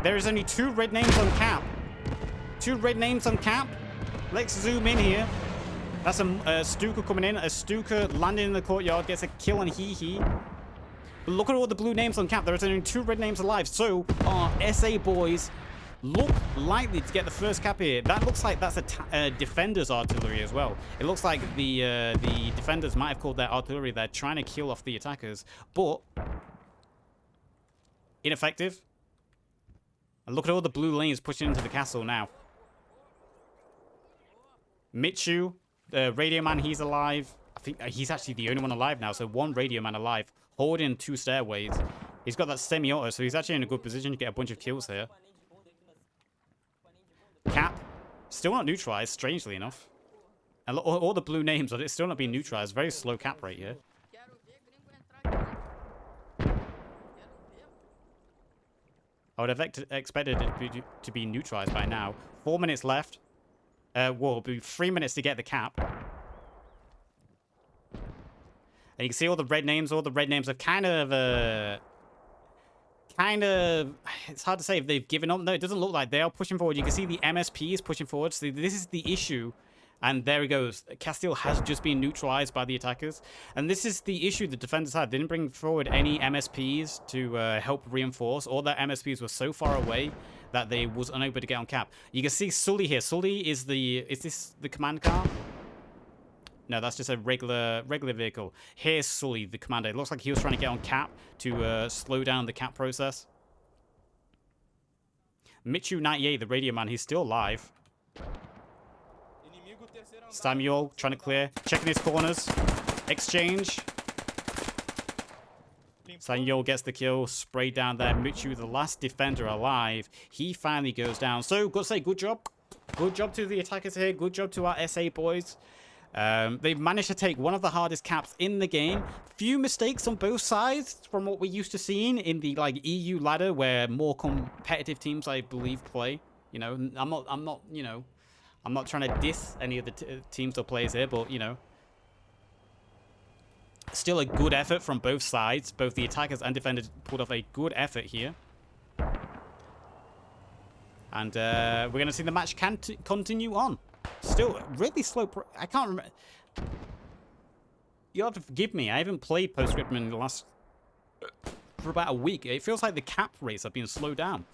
[SPEAKER 1] There is only 2 red names on cap. 2 red names on cap. Let's zoom in here. That's a Stuka coming in. A Stuka landing in the courtyard, gets a kill on Hee. But look at all the blue names on cap. There is only 2 red names alive. So our SA boys look likely to get the first cap here. That looks like that's a defender's artillery as well. It looks like the defenders might have called their artillery there, trying to kill off the attackers, but ineffective. And look at all the blue lanes pushing into the castle now. Mitsu, the radio man, he's alive. I think he's actually the only one alive now, so 1 radio man alive, holding 2 stairways. He's got that semi-auto, so he's actually in a good position to get a bunch of kills here. Cap, still not neutralized, strangely enough. And all the blue names, but it's still not being neutralized. Very slow cap rate here. I would have expected it to be neutralized by now. 4 minutes left. Well, it'll be 3 minutes to get the cap. And you can see all the red names. All the red names are kind of it's hard to say if they've given up. No, it doesn't look like they are pushing forward. You can see the MSP is pushing forward. So this is the issue. And there he goes. Castile has just been neutralized by the attackers. And this is the issue the defenders had. They didn't bring forward any MSPs to help reinforce. All their MSPs were so far away that they was unable to get on cap. You can see Sully here. Sully is this the command car? No, that's just a regular vehicle. Here's Sully, the commander. It looks like he was trying to get on cap to slow down the cap process. Michu98, the radio man, he's still alive. Samuel trying to clear, checking his corners. Exchange. Samuel gets the kill, sprayed down there. Michu, the last defender alive, he finally goes down. So, gotta say, good job. Good job to the attackers here. Good job to our SA boys. They've managed to take one of the hardest caps in the game. Few mistakes on both sides from what we're used to seeing in the EU ladder, where more competitive teams, I believe, play. You know, I'm not, you know, I'm not trying to diss any of the teams or players here, but you know, still a good effort from both sides. Both the attackers and defenders pulled off a good effort here. And we're going to see the match continue on. Still really slow. I can't remember. You'll have to forgive me. I haven't played Post Scriptum in the last for about a week. It feels like the cap rates have been slowed down.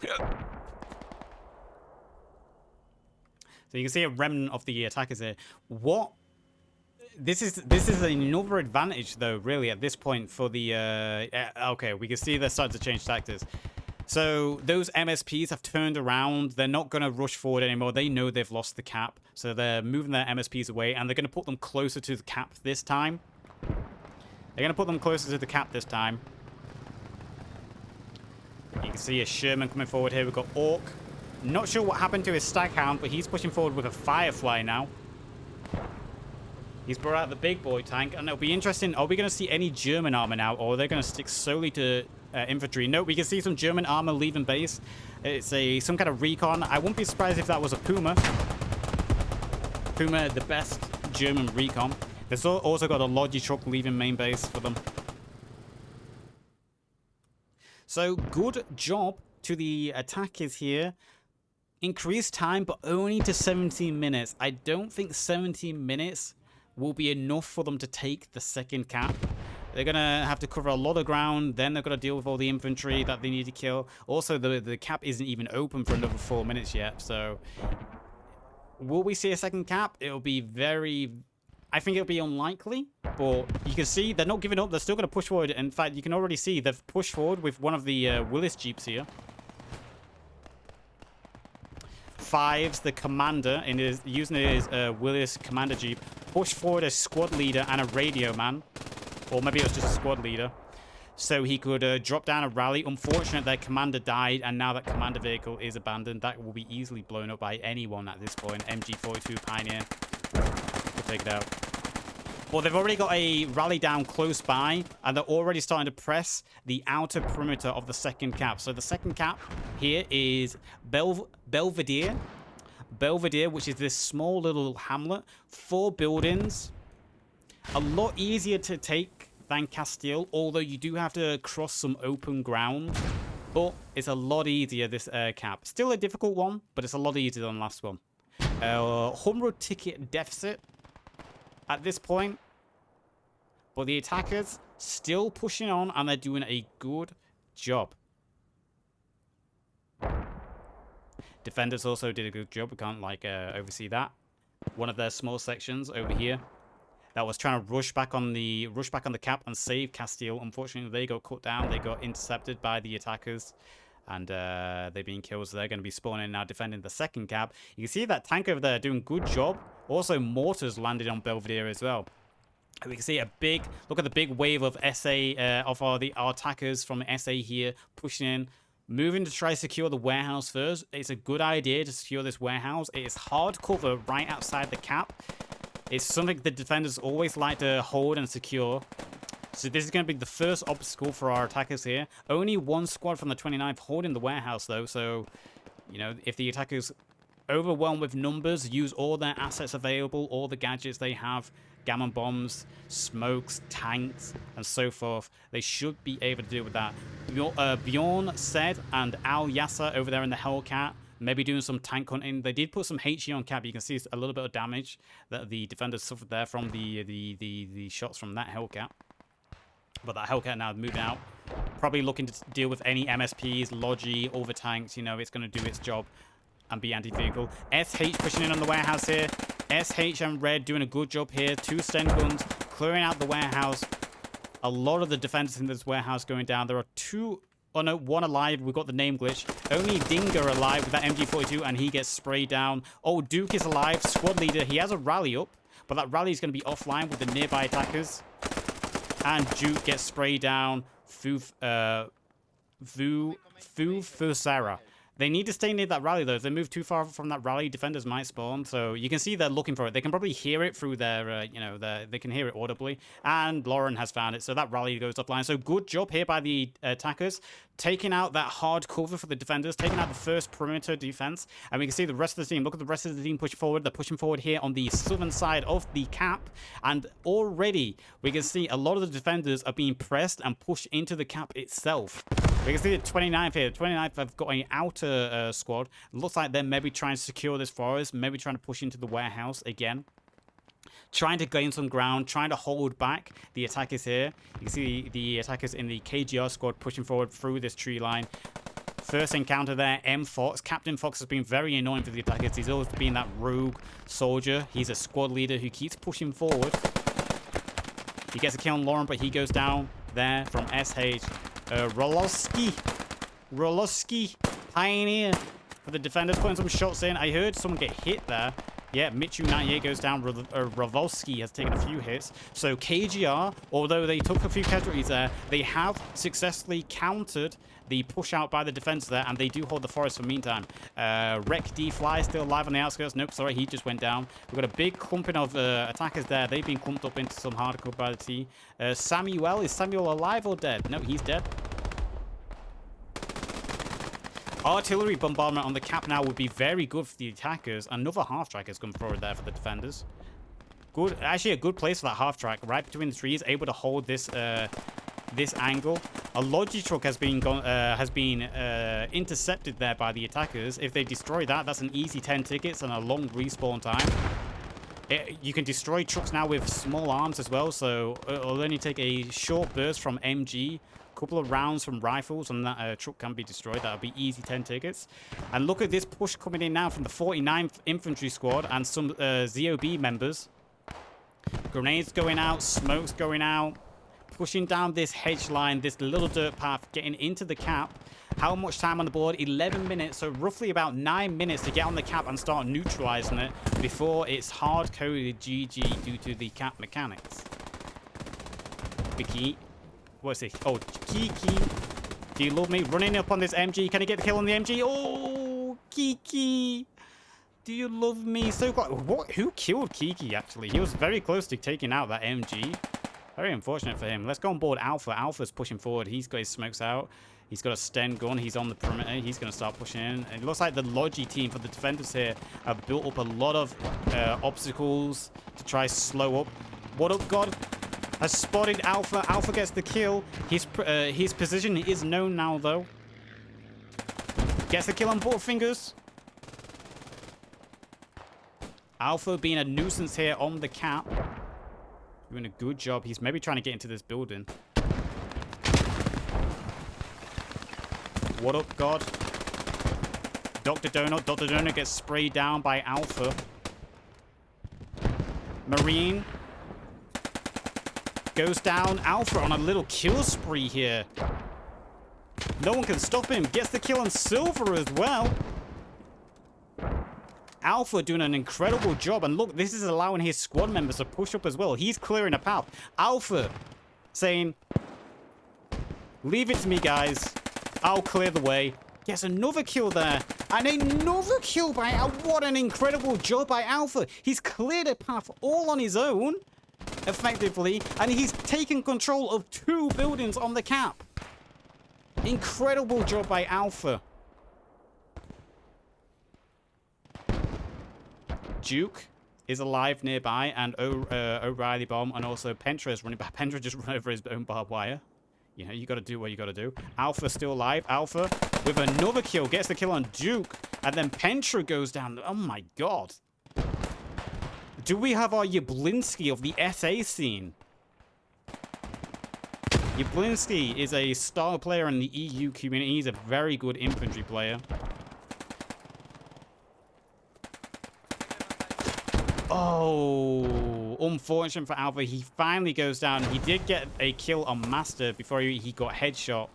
[SPEAKER 1] So you can see a remnant of the attackers here. What? This is another advantage though, really, at this point for the. Okay, we can see they're starting to change tactics. So those MSPs have turned around. They're not going to rush forward anymore. They know they've lost the cap. So they're moving their MSPs away, and they're going to put them closer to the cap this time. They're going to put them closer to the cap this time. You can see a Sherman coming forward here. We've got Orc. Not sure what happened to his Staghound, but he's pushing forward with a Firefly now. He's brought out the big boy tank, and it'll be interesting. Are we going to see any German armor now, or are they going to stick solely to infantry? No, we can see some German armor leaving base. It's some kind of recon. I wouldn't be surprised if that was a Puma. Puma, the best German recon. There's also got a Logi truck leaving main base for them. So good job to the attackers here. Increased time, but only to 17 minutes. I don't think 17 minutes will be enough for them to take the second cap. They're going to have to cover a lot of ground. Then they're going to deal with all the infantry that they need to kill. Also, the cap isn't even open for another 4 minutes yet. So, will we see a second cap? It'll be very... I think it'll be unlikely. But you can see they're not giving up. They're still going to push forward. In fact, you can already see they've pushed forward with one of the Willis Jeeps here. Fives, the commander, using his Willis commander Jeep, pushed forward a squad leader and a radio man. Or maybe it was just a squad leader. So he could drop down a rally. Unfortunately, their commander died, and now that commander vehicle is abandoned. That will be easily blown up by anyone at this point. MG42 Pioneer will take it out. Well, they've already got a rally down close by, and they're already starting to press the outer perimeter of the second cap. So the second cap here is Belvedere. Belvedere, which is this small little hamlet. 4 buildings. A lot easier to take than Castile, although you do have to cross some open ground. But it's a lot easier, this cap. Still a difficult one, but it's a lot easier than the last one. 100 ticket deficit at this point. But the attackers still pushing on, and they're doing a good job. Defenders also did a good job. We can't oversee that. One of their small sections over here that was trying to rush back on the cap and save Castile. Unfortunately, they got cut down. They got intercepted by the attackers, and they've been killed. So they're going to be spawning now, defending the second cap. You can see that tank over there doing good job. Also, mortars landed on Belvedere as well. We can see a big look at the big wave of SA of our attackers from SA here pushing in. Moving to try to secure the warehouse first. It's a good idea to secure this warehouse. It is hard cover right outside the cap. It's something the defenders always like to hold and secure. So this is going to be the first obstacle for our attackers here. Only one squad from the 29th holding the warehouse, though. So, you know, if the attackers overwhelmed with numbers, use all their assets available, all the gadgets they have, gammon bombs, smokes, tanks, and so forth. They should be able to deal with that. Bjorn said and Al Yasser over there in the Hellcat, maybe doing some tank hunting. They did put some HE on Cap. You can see a little bit of damage that the defenders suffered there from the shots from that Hellcat. But that Hellcat now moving out. Probably looking to deal with any MSPs, Logi, over tanks. You know, it's going to do its job and be anti-vehicle. SH pushing in on the warehouse here. SH and Red doing a good job here. 2 Sten guns clearing out the warehouse. A lot of the defenders in this warehouse going down. There are 2, oh no, 1 alive. We've got the name glitch. Only Dinger alive with that MG42, and he gets sprayed down. Oh, Duke is alive. Squad leader. He has a rally up, but that rally is going to be offline with the nearby attackers. And Duke gets sprayed down. Fusara. They need to stay near that rally, though. If they move too far from that rally, defenders might spawn. So you can see they're looking for it. They can probably hear it through their, they can hear it audibly. And Lauren has found it. So that rally goes offline. So good job here by the attackers. Taking out that hard cover for the defenders. Taking out the first perimeter defense. And we can see the rest of the team. Look at the rest of the team pushing forward. They're pushing forward here on the southern side of the cap. And already we can see a lot of the defenders are being pressed and pushed into the cap itself. We can see the 29th here. The 29th have got an outer squad. Looks like they're maybe trying to secure this forest. Maybe trying to push into the warehouse again. Trying to gain some ground. Trying to hold back the attackers here. You can see the attackers in the KGR squad pushing forward through this tree line. First encounter there, M. Fox. Captain Fox has been very annoying for the attackers. He's always been that rogue soldier. He's a squad leader who keeps pushing forward. He gets a kill on Lauren, but he goes down there from SH. Roloski, Pioneer for the defenders, putting some shots in. I heard someone get hit there. Yeah, Michu98 goes down. Ravolski has taken a few hits. So KGR, although they took a few casualties there, they have successfully countered the push out by the defense there, and they do hold the forest for the meantime. Rec D Fly still alive on the outskirts. Nope, sorry, he just went down. We've got a big clumping of attackers there. They've been clumped up into some hardcore by the T. Samuel, is Samuel alive or dead? No, he's dead. Artillery bombardment on the cap now would be very good for the attackers. Another half-track has come forward there for the defenders. Good, actually a good place for that half-track, right between the trees, able to hold this this angle. A Logi truck has been intercepted there by the attackers. If they destroy that, that's an easy 10 tickets and a long respawn time. You can destroy trucks now with small arms as well, so it'll only take a short burst from MG. Couple of rounds from rifles and that truck can be destroyed. That'll be easy 10 tickets. And look at this push coming in now from the 49th Infantry Squad and some ZOB members. Grenades going out, smokes going out, pushing down this hedge line, this little dirt path, getting into the cap. How much time on the board? 11 minutes, so roughly about 9 minutes to get on the cap and start neutralizing it before it's hard-coded GG due to the cap mechanics. Vicky. What's it? Oh, Kiki. Do you love me? Running up on this MG. Can I get the kill on the MG? Oh, Kiki. Do you love me? So what? Who killed Kiki, actually? He was very close to taking out that MG. Very unfortunate for him. Let's go on board Alpha. Alpha's pushing forward. He's got his smokes out. He's got a Sten gun. He's on the perimeter. He's going to start pushing in. It looks like the Logi team for the defenders here have built up a lot of obstacles to try slow up. What up, God? Has spotted Alpha. Alpha gets the kill. His position is known now, though. Gets the kill on Butterfingers. Alpha being a nuisance here on the cap. Doing a good job. He's maybe trying to get into this building. What up, God? Dr. Donut. Dr. Donut gets sprayed down by Alpha. Marine goes down. Alpha on a little kill spree here. No one can stop him. Gets the kill on Silver as well. Alpha doing an incredible job. And look, this is allowing his squad members to push up as well. He's clearing a path. Alpha saying, leave it to me, guys. I'll clear the way. Gets another kill there. And another kill by Alpha. What an incredible job by Alpha. He's cleared a path all on his own, effectively. And he's taken control of 2 buildings on the cap. Incredible job by Alpha. Duke is alive nearby, and O'Reilly bomb, and also Pentra is running back. Pentra just run over his own barbed wire. You know, you got to do what you got to do. Alpha still alive. Alpha with another kill. Gets the kill on Duke. And then Pentra goes down. Oh, my God. Do we have our Yablinski of the SA scene? Yablinski is a star player in the EU community. He's a very good infantry player. Oh, unfortunate for Alpha. He finally goes down. He did get a kill on Master before he got headshot.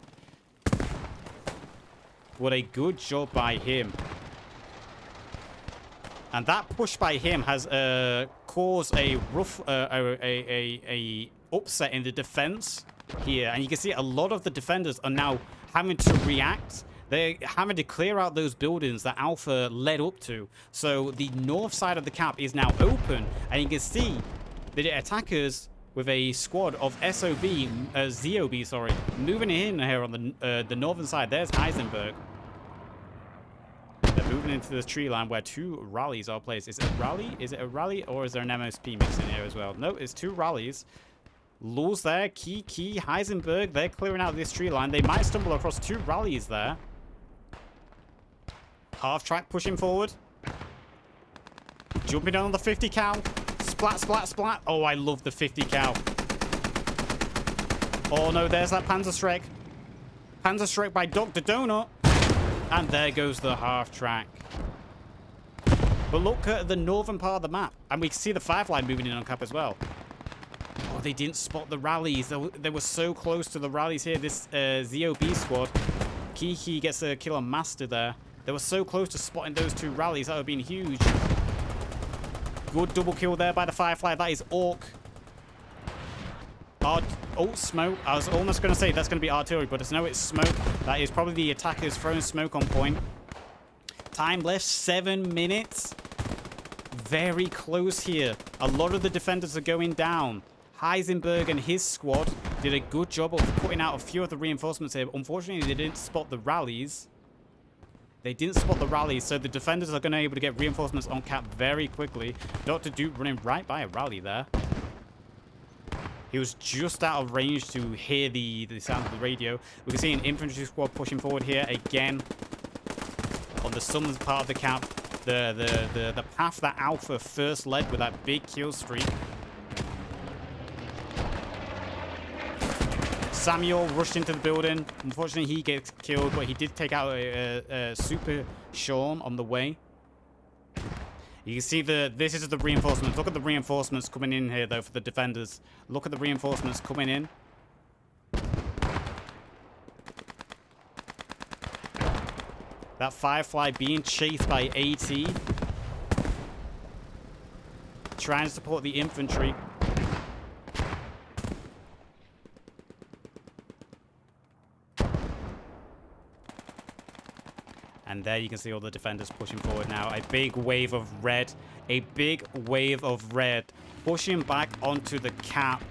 [SPEAKER 1] What a good job by him. And that push by him has caused a rough, a upset in the defense here. And you can see a lot of the defenders are now having to react. They're having to clear out those buildings that Alpha led up to. So the north side of the cap is now open. And you can see the attackers with a squad of ZOB, sorry, moving in here on the northern side. There's Heisenberg. They're moving into this tree line where two rallies are placed. Is it a rally? Is it a rally or is there an MSP mix in here as well? No, it's two rallies. Lulz there. Key, Heisenberg. They're clearing out this tree line. They might stumble across two rallies there. Half track pushing forward. Jumping on the 50 cal. Splat, splat, splat. Oh, I love the 50 cal. Oh, no, there's that Panzerschreck. Panzerschreck by Dr. Donut. And there goes the half track. But look at the northern part of the map. And we can see the Firefly moving in on cap as well. Oh, they didn't spot the rallies. They were so close to the rallies here. This ZOB squad. Kiki gets a kill on Master there. They were so close to spotting those two rallies. That would have been huge. Good double kill there by the Firefly. That is Orc. Oh, smoke. I was almost going to say that's going to be artillery, but no, it's smoke. That is probably the attackers throwing smoke on point. Time left, 7 minutes. Very close here. A lot of the defenders are going down. Heisenberg and his squad did a good job of putting out a few of the reinforcements here. Unfortunately, they didn't spot the rallies. They didn't spot the rallies, so the defenders are going to be able to get reinforcements on cap very quickly. Dr. Duke running right by a rally there. He was just out of range to hear the sound of the radio. We can see an infantry squad pushing forward here again on the southern part of the cap. The path that Alpha first led with that big kill streak. Samuel rushed into the building. Unfortunately, he gets killed, but he did take out a Super Sean on the way. You can see this is the reinforcements. Look at the reinforcements coming in here, though, for the defenders. Look at the reinforcements coming in. That Firefly being chased by AT. Trying to support the infantry. And there you can see all the defenders pushing forward now. A big wave of red. A big wave of red. Pushing back onto the cap.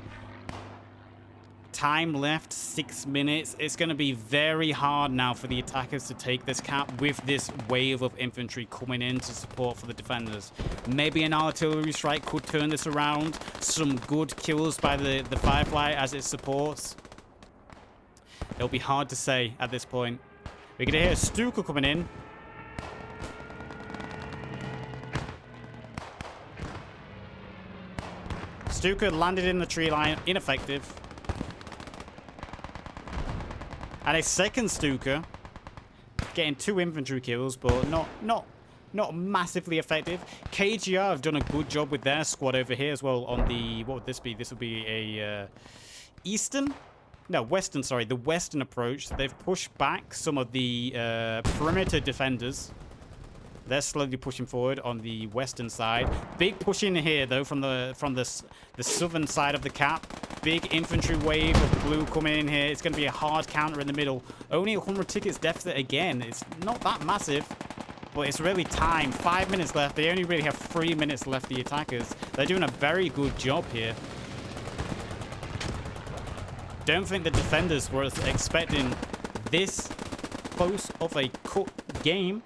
[SPEAKER 1] Time left, 6 minutes. It's going to be very hard now for the attackers to take this cap with this wave of infantry coming in to support for the defenders. Maybe an artillery strike could turn this around. Some good kills by the Firefly as it supports. It'll be hard to say at this point. We're going to hear Stuka coming in. Stuka landed in the tree line. Ineffective. And a second Stuka. Getting 2 infantry kills, but not massively effective. KGR have done a good job with their squad over here as well on the... What would this be? This would be a... Eastern? No, Western, sorry. The Western approach. They've pushed back some of the perimeter defenders. They're slowly pushing forward on the Western side. Big push in here, though, from the southern side of the cap. Big infantry wave of blue coming in here. It's going to be a hard counter in the middle. Only 100 tickets deficit again. It's not that massive, but it's really time. 5 minutes left. They only really have 3 minutes left, the attackers. They're doing a very good job here. Don't think the defenders were expecting this close of a cut game.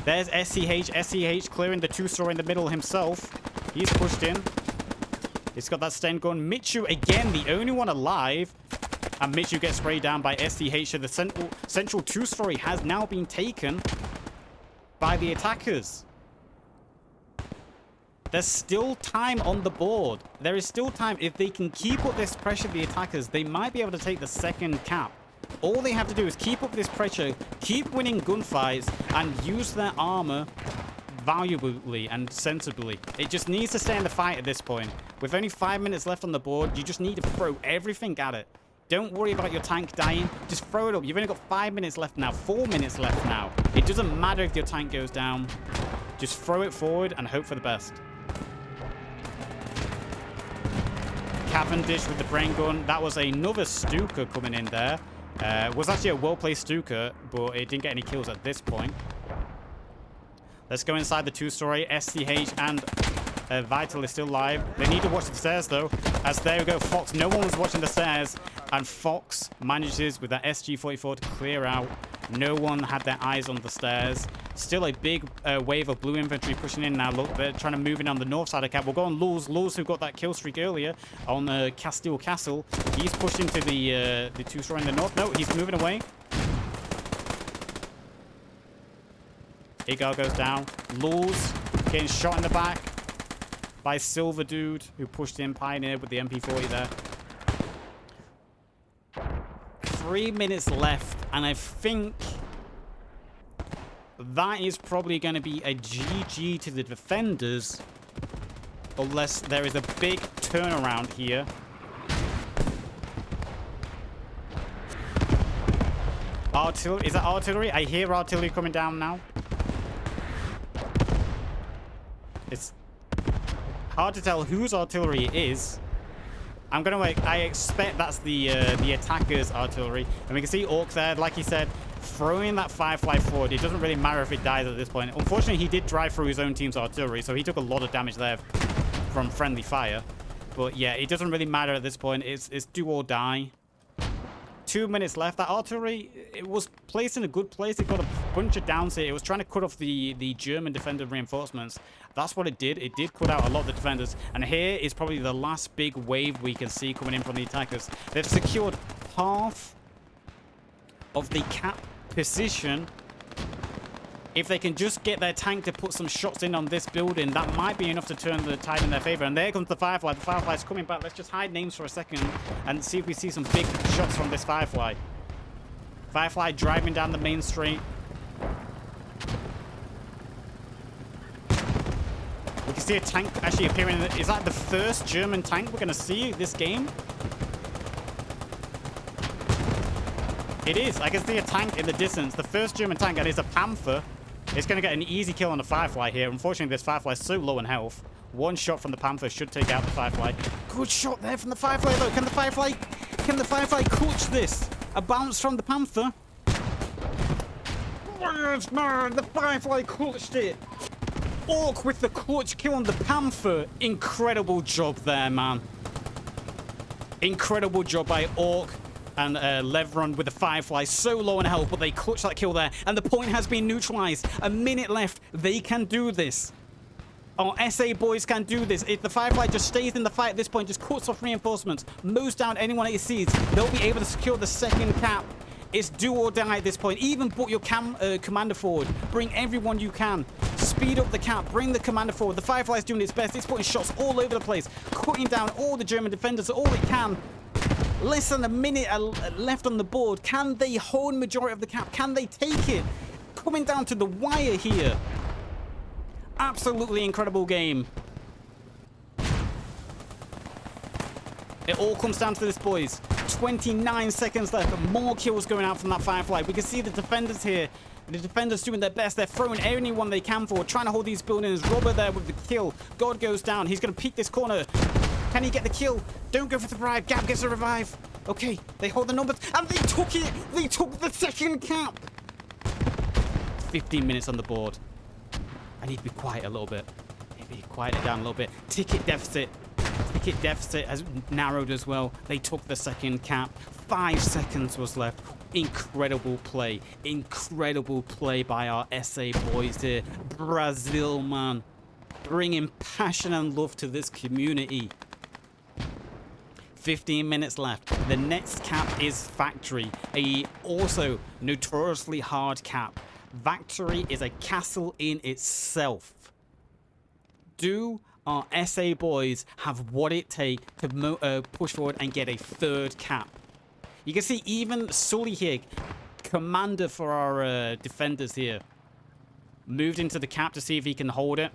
[SPEAKER 1] There's SCH. SCH clearing the two-story in the middle himself. He's pushed in. He's got that Sten gun. Michu, again, the only one alive. And Michu gets sprayed down by SCH. So the central two-story has now been taken by the attackers. There's still time on the board. There is still time. If they can keep up this pressure, the attackers, they might be able to take the second cap. All they have to do is keep up this pressure, keep winning gunfights, and use their armor valuably and sensibly. It just needs to stay in the fight at this point. With only 5 minutes left on the board, you just need to throw everything at it. Don't worry about your tank dying. Just throw it up. You've only got 5 minutes left now. 4 minutes left now. It doesn't matter if your tank goes down. Just throw it forward and hope for the best. Cavendish with the brain gun. That was another Stuka coming in there. Was actually a well-placed Stuka, but it didn't get any kills at this point. Let's go inside the two-story. SCH and Vital is still live. They need to watch the stairs, though. As there we go, Fox. No one was watching the stairs. And Fox manages with that SG-44 to clear out. No one had their eyes on the stairs. Still a big wave of blue infantry pushing in now. Look, they're trying to move in on the north side of cap. We'll go on Lulz. Lulz, who got that kill streak earlier on Castile Castle. He's pushed into the two-story in the north. No, he's moving away. Igar goes down. Lulz getting shot in the back by Silver Dude, who pushed in Pioneer with the MP40 there. 3 minutes left, and I think that is probably going to be a GG to the defenders, unless there is a big turnaround here. Artillery, is that artillery? I hear artillery coming down now. It's hard to tell whose artillery it is. I expect that's the attackers' artillery. And we can see Orc there, like he said, throwing that Firefly forward. It doesn't really matter if it dies at this point. Unfortunately, he did drive through his own team's artillery, so he took a lot of damage there from friendly fire. But yeah, it doesn't really matter at this point. It's do or die. 2 minutes left. That artillery, it was placed in a good place. It got a bunch of downs here. It was trying to cut off the German defender reinforcements. That's what it did. It did cut out a lot of the defenders. And here is probably the last big wave we can see coming in from the attackers. They've secured half of the cap position. If they can just get their tank to put some shots in on this building, that might be enough to turn the tide in their favor. And there comes the Firefly. The Firefly's coming back. Let's just hide names for a second and see if we see some big shots from this Firefly. Firefly driving down the main street. We can see a tank actually appearing. Is that the first German tank we're going to see this game? It is. I can see a tank in the distance. The first German tank, and it's a Panther. It's going to get an easy kill on the Firefly here. Unfortunately, this Firefly is so low in health. One shot from the Panther should take out the Firefly. Good shot there from the Firefly, though. Can the Firefly clutch this? A bounce from the Panther. Yes, man, the Firefly clutched it. Orc with the clutch kill on the Panther. Incredible job there, man. Incredible job by Orc and Levron with the Firefly. So low in health, but they clutch that kill there. And the point has been neutralized. A minute left. They can do this. Our SA boys can do this. If the Firefly just stays in the fight at this point, just cuts off reinforcements, mows down anyone it sees, they'll be able to secure the second cap. It's do or die at this point. Even put your commander forward. Bring everyone you can. Speed up the cap. Bring the commander forward. The Firefly's doing its best. It's putting shots all over the place. Cutting down all the German defenders all it can. Less than a minute left on the board. Can they hold majority of the cap? Can they take it? Coming down to the wire here. Absolutely incredible game. It all comes down to this, boys. 29 seconds left. More kills going out from that Firefly. We can see the defenders here. The defenders doing their best. They're throwing anyone they can forward, trying to hold these buildings. Robert there with the kill. God goes down. He's going to peek this corner. Can he get the kill? Don't go for the revive. Gap gets a revive. Okay, they hold the numbers. And they took it. They took the second cap. 15 minutes on the board. I need to be quiet a little bit. Maybe quiet it down a little bit. Ticket deficit. Ticket deficit has narrowed as well. They took the second cap. 5 seconds was left. Incredible play. Incredible play by our SA boys here. Brazil, man. Bringing passion and love to this community. 15 minutes left. The next cap is Factory, a also notoriously hard cap. Factory is a castle in itself. Do our SA boys have what it takes to push forward and get a third cap? You can see even Sully here, commander for our defenders here, moved into the cap to see if he can hold it.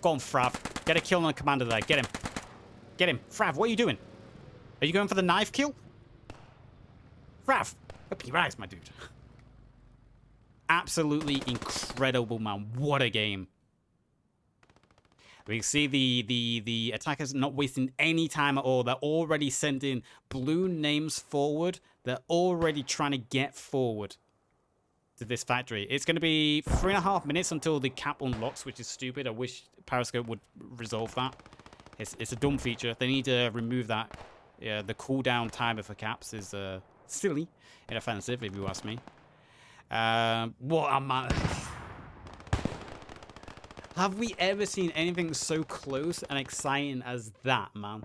[SPEAKER 1] Go on, Frav. Get a kill on the commander there. Get him. Get him. Frav, what are you doing? Are you going for the knife kill? Frav, open your eyes, my dude. Absolutely incredible, man. What a game. We can see the attackers not wasting any time at all. They're already sending blue names forward. They're already trying to get forward to this factory. It's going to be 3.5 minutes until the cap unlocks, which is stupid. I wish Periscope would resolve that. It's a dumb feature. They need to remove that. Yeah, the cooldown timer for caps is silly and offensive, if you ask me. What a man. Have we ever seen anything so close and exciting as that, man?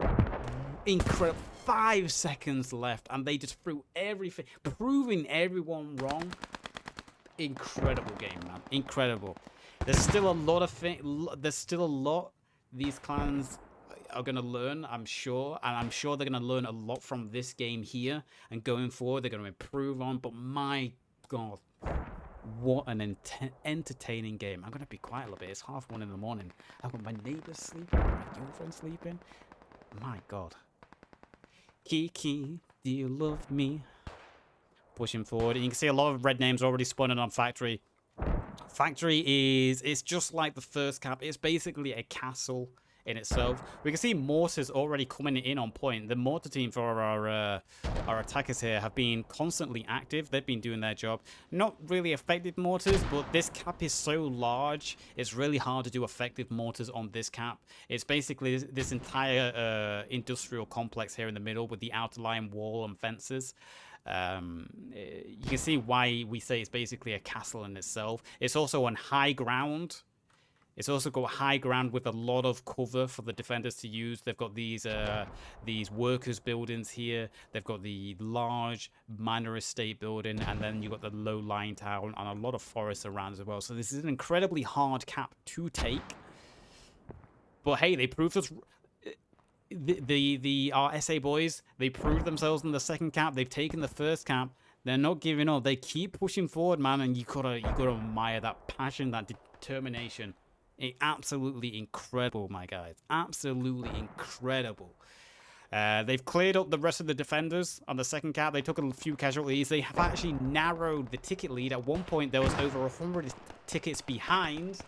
[SPEAKER 1] Incredible. 5 seconds left, and they just threw everything, proving everyone wrong. Incredible game, man. Incredible. There's still a lot of there's still a lot these clans are going to learn, I'm sure. And I'm sure they're going to learn a lot from this game here. And going forward, they're going to improve on. But my God, what an entertaining game. I'm going to be quiet a little bit. It's 1:30 in the morning. I've got my neighbors sleeping, my girlfriend sleeping. My God. Kiki, do you love me? Pushing forward. And you can see a lot of red names already spawning on Factory. Factory it's just like the first cap. It's basically a castle in itself. We can see mortars already coming in on point. The mortar team for our attackers here have been constantly active. They've been doing their job. Not really effective mortars, but this cap is so large, it's really hard to do effective mortars on this cap. It's basically this entire industrial complex here in the middle with the outer line wall and fences. You can see why we say it's basically a castle in itself. It's also on high ground. It's also got high ground with a lot of cover for the defenders to use. They've got these workers buildings here. They've got the large minor estate building, and then you've got the low-lying town and a lot of forests around as well. So this is an incredibly hard cap to take. But hey, they proved us. Our SA boys, they proved themselves in the second cap. They've taken the first cap. They're not giving up. They keep pushing forward, man, and you gotta admire that passion, that determination. Absolutely incredible, my guys. Absolutely incredible. They've cleared up the rest of the defenders on the second cap. They took a few casualties. They have actually narrowed the ticket lead. At one point, there was over 100 tickets behind.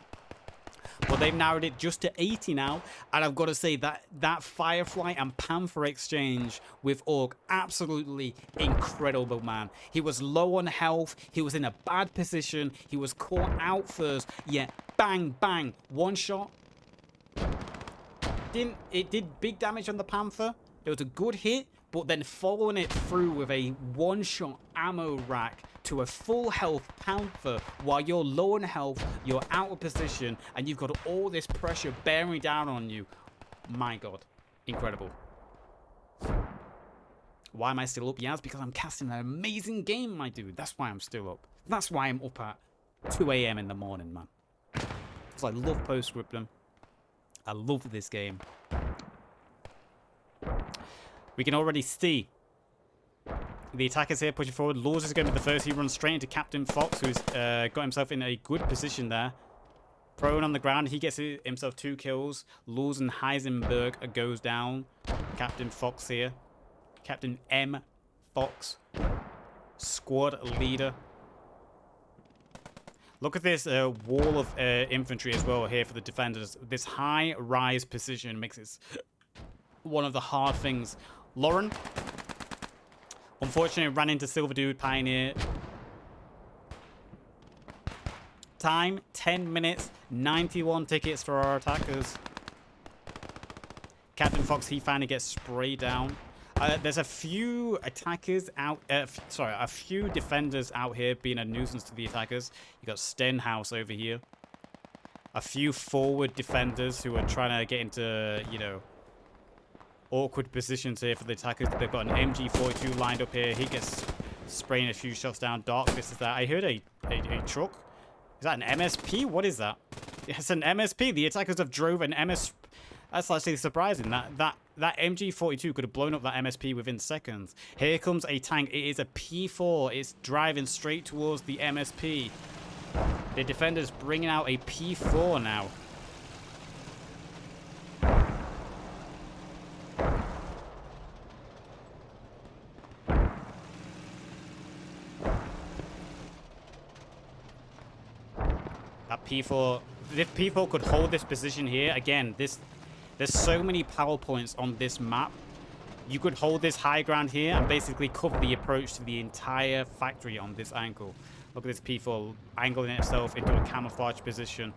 [SPEAKER 1] But they've narrowed it just to 80 now. And I've got to say that Firefly and Panther exchange with Orc, absolutely incredible, man. He was low on health. He was in a bad position. He was caught out first. Yet, bang, bang, one shot. It did big damage on the Panther. It was a good hit. But then following it through with a one-shot ammo rack to a full health Panther while you're low on health, you're out of position, and you've got all this pressure bearing down on you. My God. Incredible. Why am I still up? Yeah, it's because I'm casting an amazing game, my dude. That's why I'm still up. That's why I'm up at 2 a.m. in the morning, man. Because I love Post Scriptum. I love this game. We can already see the attackers here pushing forward. Laws is going to be the first. He runs straight into Captain Fox, who's got himself in a good position there. Prone on the ground. He gets himself 2 kills. Laws and Heisenberg goes down. Captain Fox here. Captain M. Fox. Squad leader. Look at this wall of infantry as well here for the defenders. This high rise position makes it one of the hard things. Lauren, unfortunately, ran into Silver Dude Pioneer. Time, 10 minutes, 91 tickets for our attackers. Captain Fox, he finally gets sprayed down. There's a few attackers out. Sorry, a few defenders out here being a nuisance to the attackers. You got Stenhouse over here. A few forward defenders who are trying to get into, you know, awkward positions here for the attackers. They've got an MG42 lined up here. He gets spraying a few shots down. Dark Fist is that. I heard a truck. Is that an MSP? What is that? It's an MSP. The attackers have drove an MS. That's actually surprising. That MG42 could have blown up that MSP within seconds. Here comes a tank. It is a P4. It's driving straight towards the MSP. The defender's bringing out a P4 now. That P4, if P4 could hold this position here, again, there's so many power points on this map. You could hold this high ground here and basically cover the approach to the entire factory on this angle. Look at this P4 angling itself into a camouflage position,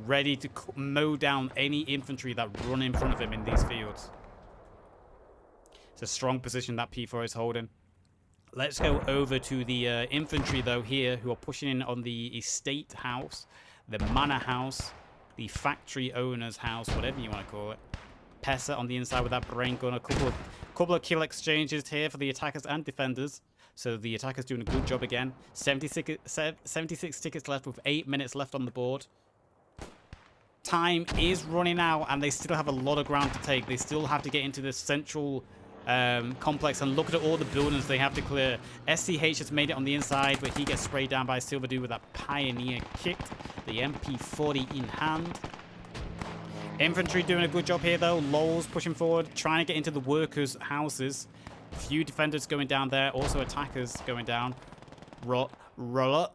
[SPEAKER 1] ready to mow down any infantry that run in front of him in these fields. It's a strong position that P4 is holding. Let's go over to the infantry, though, here, who are pushing in on the estate house, the manor house, the factory owner's house, whatever you want to call it. Pesa on the inside with that brain gun. A couple of kill exchanges here for the attackers and defenders. So the attackers doing a good job again. 76 tickets left with 8 minutes left on the board. Time is running out, and they still have a lot of ground to take. They still have to get into the central complex and look at all the buildings they have to clear. SCH has made it on the inside, but he gets sprayed down by Silver Dude with that Pioneer kit. The MP40 in hand. Infantry doing a good job here, though. Lowell's pushing forward, trying to get into the workers' houses. A few defenders going down there. Also attackers going down. Rolovsky.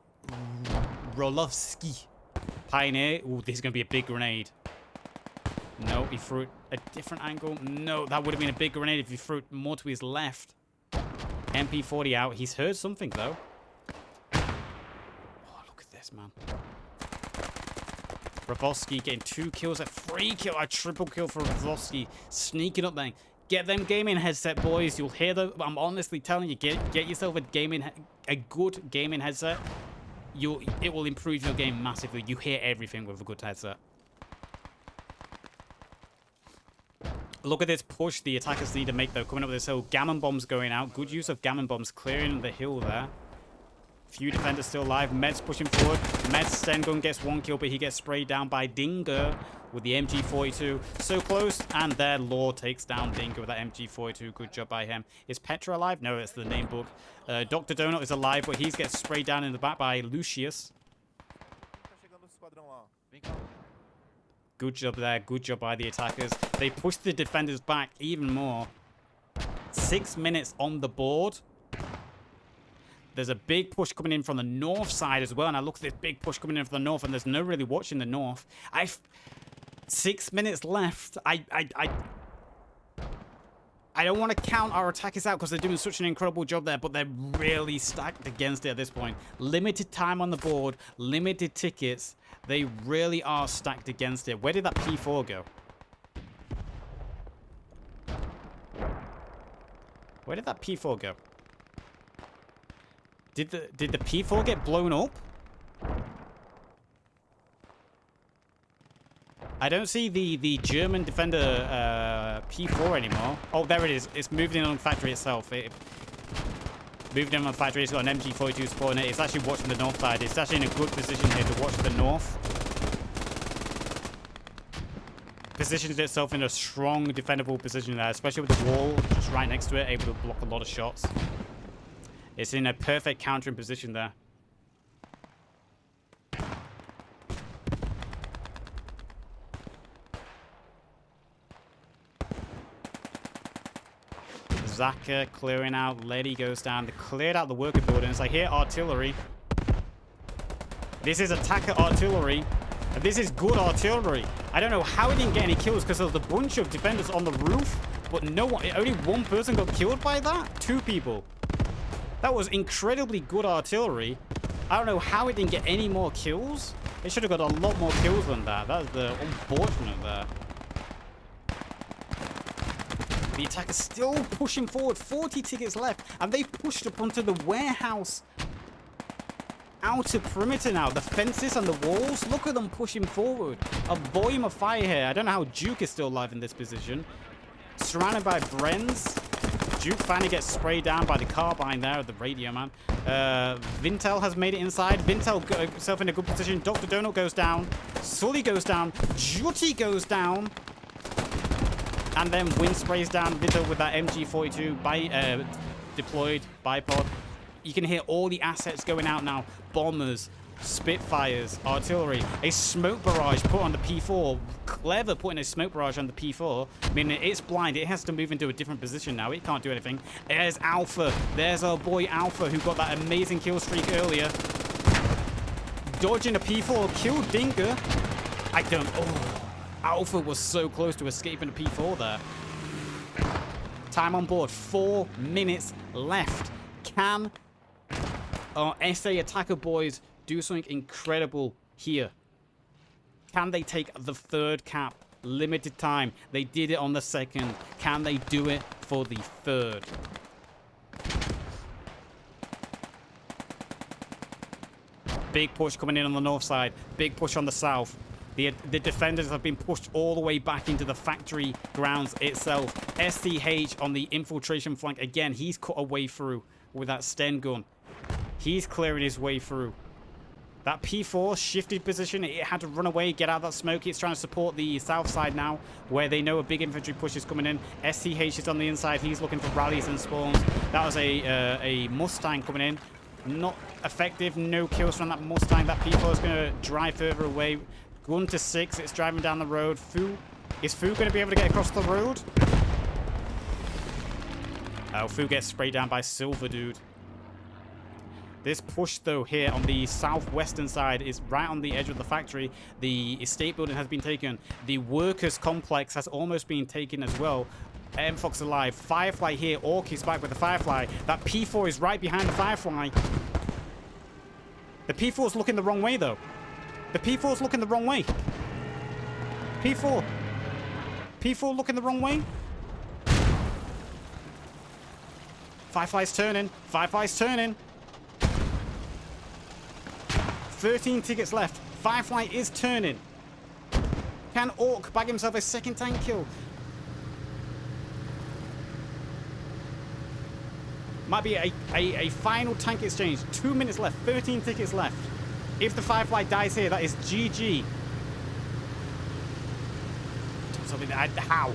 [SPEAKER 1] Pioneer. Ooh, this is going to be a big grenade. No, he threw it a different angle. No, that would have been a big grenade if he threw it more to his left. MP40 out. He's heard something, though. Oh, look at this, man. Ravosky getting 2 kills, a 3 kill, a triple kill for Ravosky. Sneaking up there. Get them gaming headset, boys. You'll hear them. I'm honestly telling you, get yourself a good gaming headset. It will improve your game massively. You hear everything with a good headset. Look at this push the attackers need to make, though, coming up this hill. Gammon bombs going out. Good use of gammon bombs clearing the hill there. Few defenders still alive. Med's pushing forward. Med's Sten gun gets 1 kill, but he gets sprayed down by Dinger with the MG42. So close, and there Law takes down Dinger with that MG42. Good job by him. Is Petra alive? No, it's the name book. Dr. Donut is alive, but he gets sprayed down in the back by Lucius. Good job there. Good job by the attackers. They push the defenders back even more. 6 minutes on the board. There's a big push coming in from the north side as well. And I look at this big push coming in from the north, and there's no really watching the north. 6 minutes left. I don't want to count our attackers out because they're doing such an incredible job there, but they're really stacked against it at this point. Limited time on the board, limited tickets. They really are stacked against it. Where did that P4 go? Where did that P4 go? Did the P4 get blown up? I don't see the German defender P4 anymore. Oh, there it is. It's moved in on the factory itself. It moved in on the factory. It's got an MG42 supporting it. It's actually watching the north side. It's actually in a good position here to watch the north. Positions itself in a strong defendable position there, especially with the wall just right next to it, able to block a lot of shots. It's in a perfect countering position there. Zaka clearing out. Letty goes down. They cleared out the worker buildings. I hear artillery. This is attacker artillery. This is good artillery. I don't know how he didn't get any kills because there was a bunch of defenders on the roof, but no one, only one person got killed by that? 2 people. That was incredibly good artillery. I don't know how it didn't get any more kills. It should have got a lot more kills than that. That's the unfortunate there. The attackers still pushing forward. 40 tickets left. And they pushed up onto the warehouse. Outer perimeter now. The fences and the walls. Look at them pushing forward. A volume of fire here. I don't know how Duke is still alive in this position. Surrounded by Brenz. Duke finally gets sprayed down by the carbine there, the radio man. Vintel has made it inside. Vintel got himself in a good position. Dr. Donut goes down. Sully goes down. Jutty goes down. And then Wind sprays down Vintel with that MG42 deployed bipod. You can hear all the assets going out now. Bombers, Spitfires, artillery. A smoke barrage put on the P4. Clever putting a smoke barrage on the P4. I mean, it's blind. It has to move into a different position now. It can't do anything. There's Alpha. There's our boy Alpha, who got that amazing kill streak earlier. Dodging a P4. Killed Dinger. Oh, Alpha was so close to escaping a P4 there. Time on board. 4 minutes left. Can our SA attacker boys do something incredible here? Can they take the third cap? Limited time. They did it on the second. Can they do it for the third? Big push coming in on the north side. Big push on the south. The defenders have been pushed all the way back into the factory grounds itself. SCH on the infiltration flank. Again, he's cut a way through with that Sten gun. He's clearing his way through. That P4 shifted position. It had to run away, get out of that smoke. It's trying to support the south side now, where they know a big infantry push is coming in. SCH is on the inside. He's looking for rallies and spawns. That was a Mustang coming in. Not effective. No kills from that Mustang. That P4 is going to drive further away. Gun to 6. It's driving down the road. Is Fu going to be able to get across the road? Oh, Fu gets sprayed down by Silver Dude. This push, though, here on the southwestern side is right on the edge of the factory. The estate building has been taken. The workers' complex has almost been taken as well. M-Fox alive. Firefly here. Orc is back with the Firefly. That P4 is right behind the Firefly. The P4 is looking the wrong way, though. The P4 is looking the wrong way. P4. P4 looking the wrong way. Firefly's turning. Firefly's turning. 13 tickets left. Firefly is turning. Can Orc bag himself a second tank kill? Might be a final tank exchange. 2 minutes left. 13 tickets left. If the Firefly dies here, that is GG. Something how?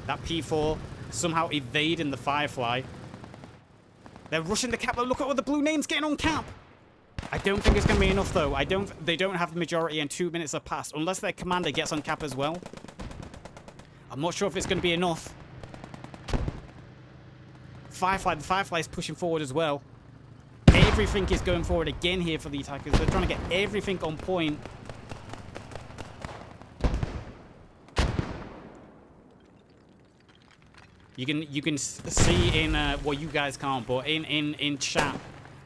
[SPEAKER 1] That P4 somehow evading the Firefly. They're rushing the cap. Look at all the blue names getting on cap. I don't think it's going to be enough, though. They don't have the majority, and 2 minutes have passed. Unless their commander gets on cap as well. I'm not sure if it's going to be enough. The Firefly is pushing forward as well. Everything is going forward again here for the attackers. They're trying to get everything on point. You can see in well, you guys can't, but in chat,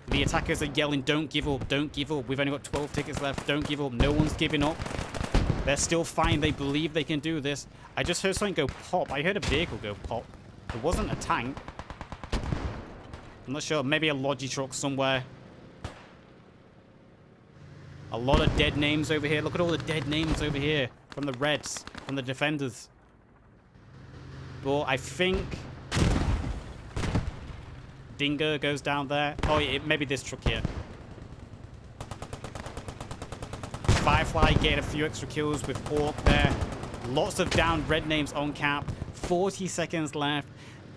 [SPEAKER 1] the attackers are yelling, "Don't give up! Don't give up! We've only got 12 tickets left. Don't give up! No one's giving up. They're still fine. They believe they can do this." I just heard something go pop. I heard a vehicle go pop. It wasn't a tank. I'm not sure. Maybe a Logi truck somewhere. A lot of dead names over here. Look at all the dead names over here from the Reds, from the defenders. But I think Dinger goes down there. Oh, yeah, maybe this truck here. Firefly getting a few extra kills with Orc there. Lots of down red names on cap. 40 seconds left.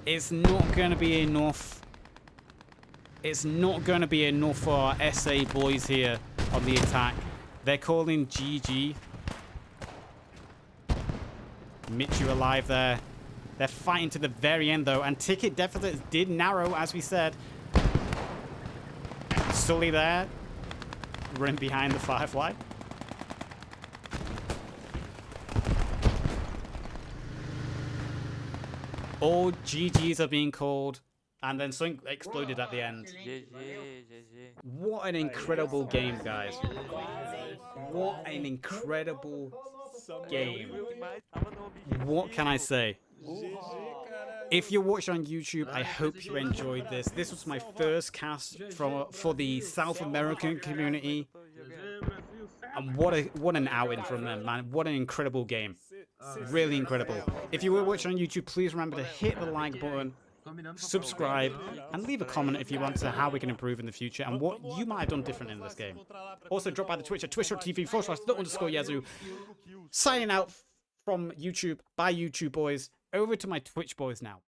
[SPEAKER 1] It's not going to be enough. It's not going to be enough for our SA boys here on the attack. They're calling GG. Michu alive there. They're fighting to the very end, though. And ticket deficits did narrow, as we said. Sully there. Running behind the Firefly. All GGs are being called. And then something exploded at the end. What an incredible game, guys. What an incredible game. What can I say? If you're watching on YouTube, I hope you enjoyed this. This was my first cast for the South American community. And what an outing from them, man. What an incredible game. Really incredible. If you were watching on YouTube, please remember to hit the like button, subscribe, and leave a comment if you want to how we can improve in the future and what you might have done different in this game. Also, drop by the Twitch at twitch.tv/the_Yazoo. Signing out from YouTube by YouTube boys over to my Twitch boys now.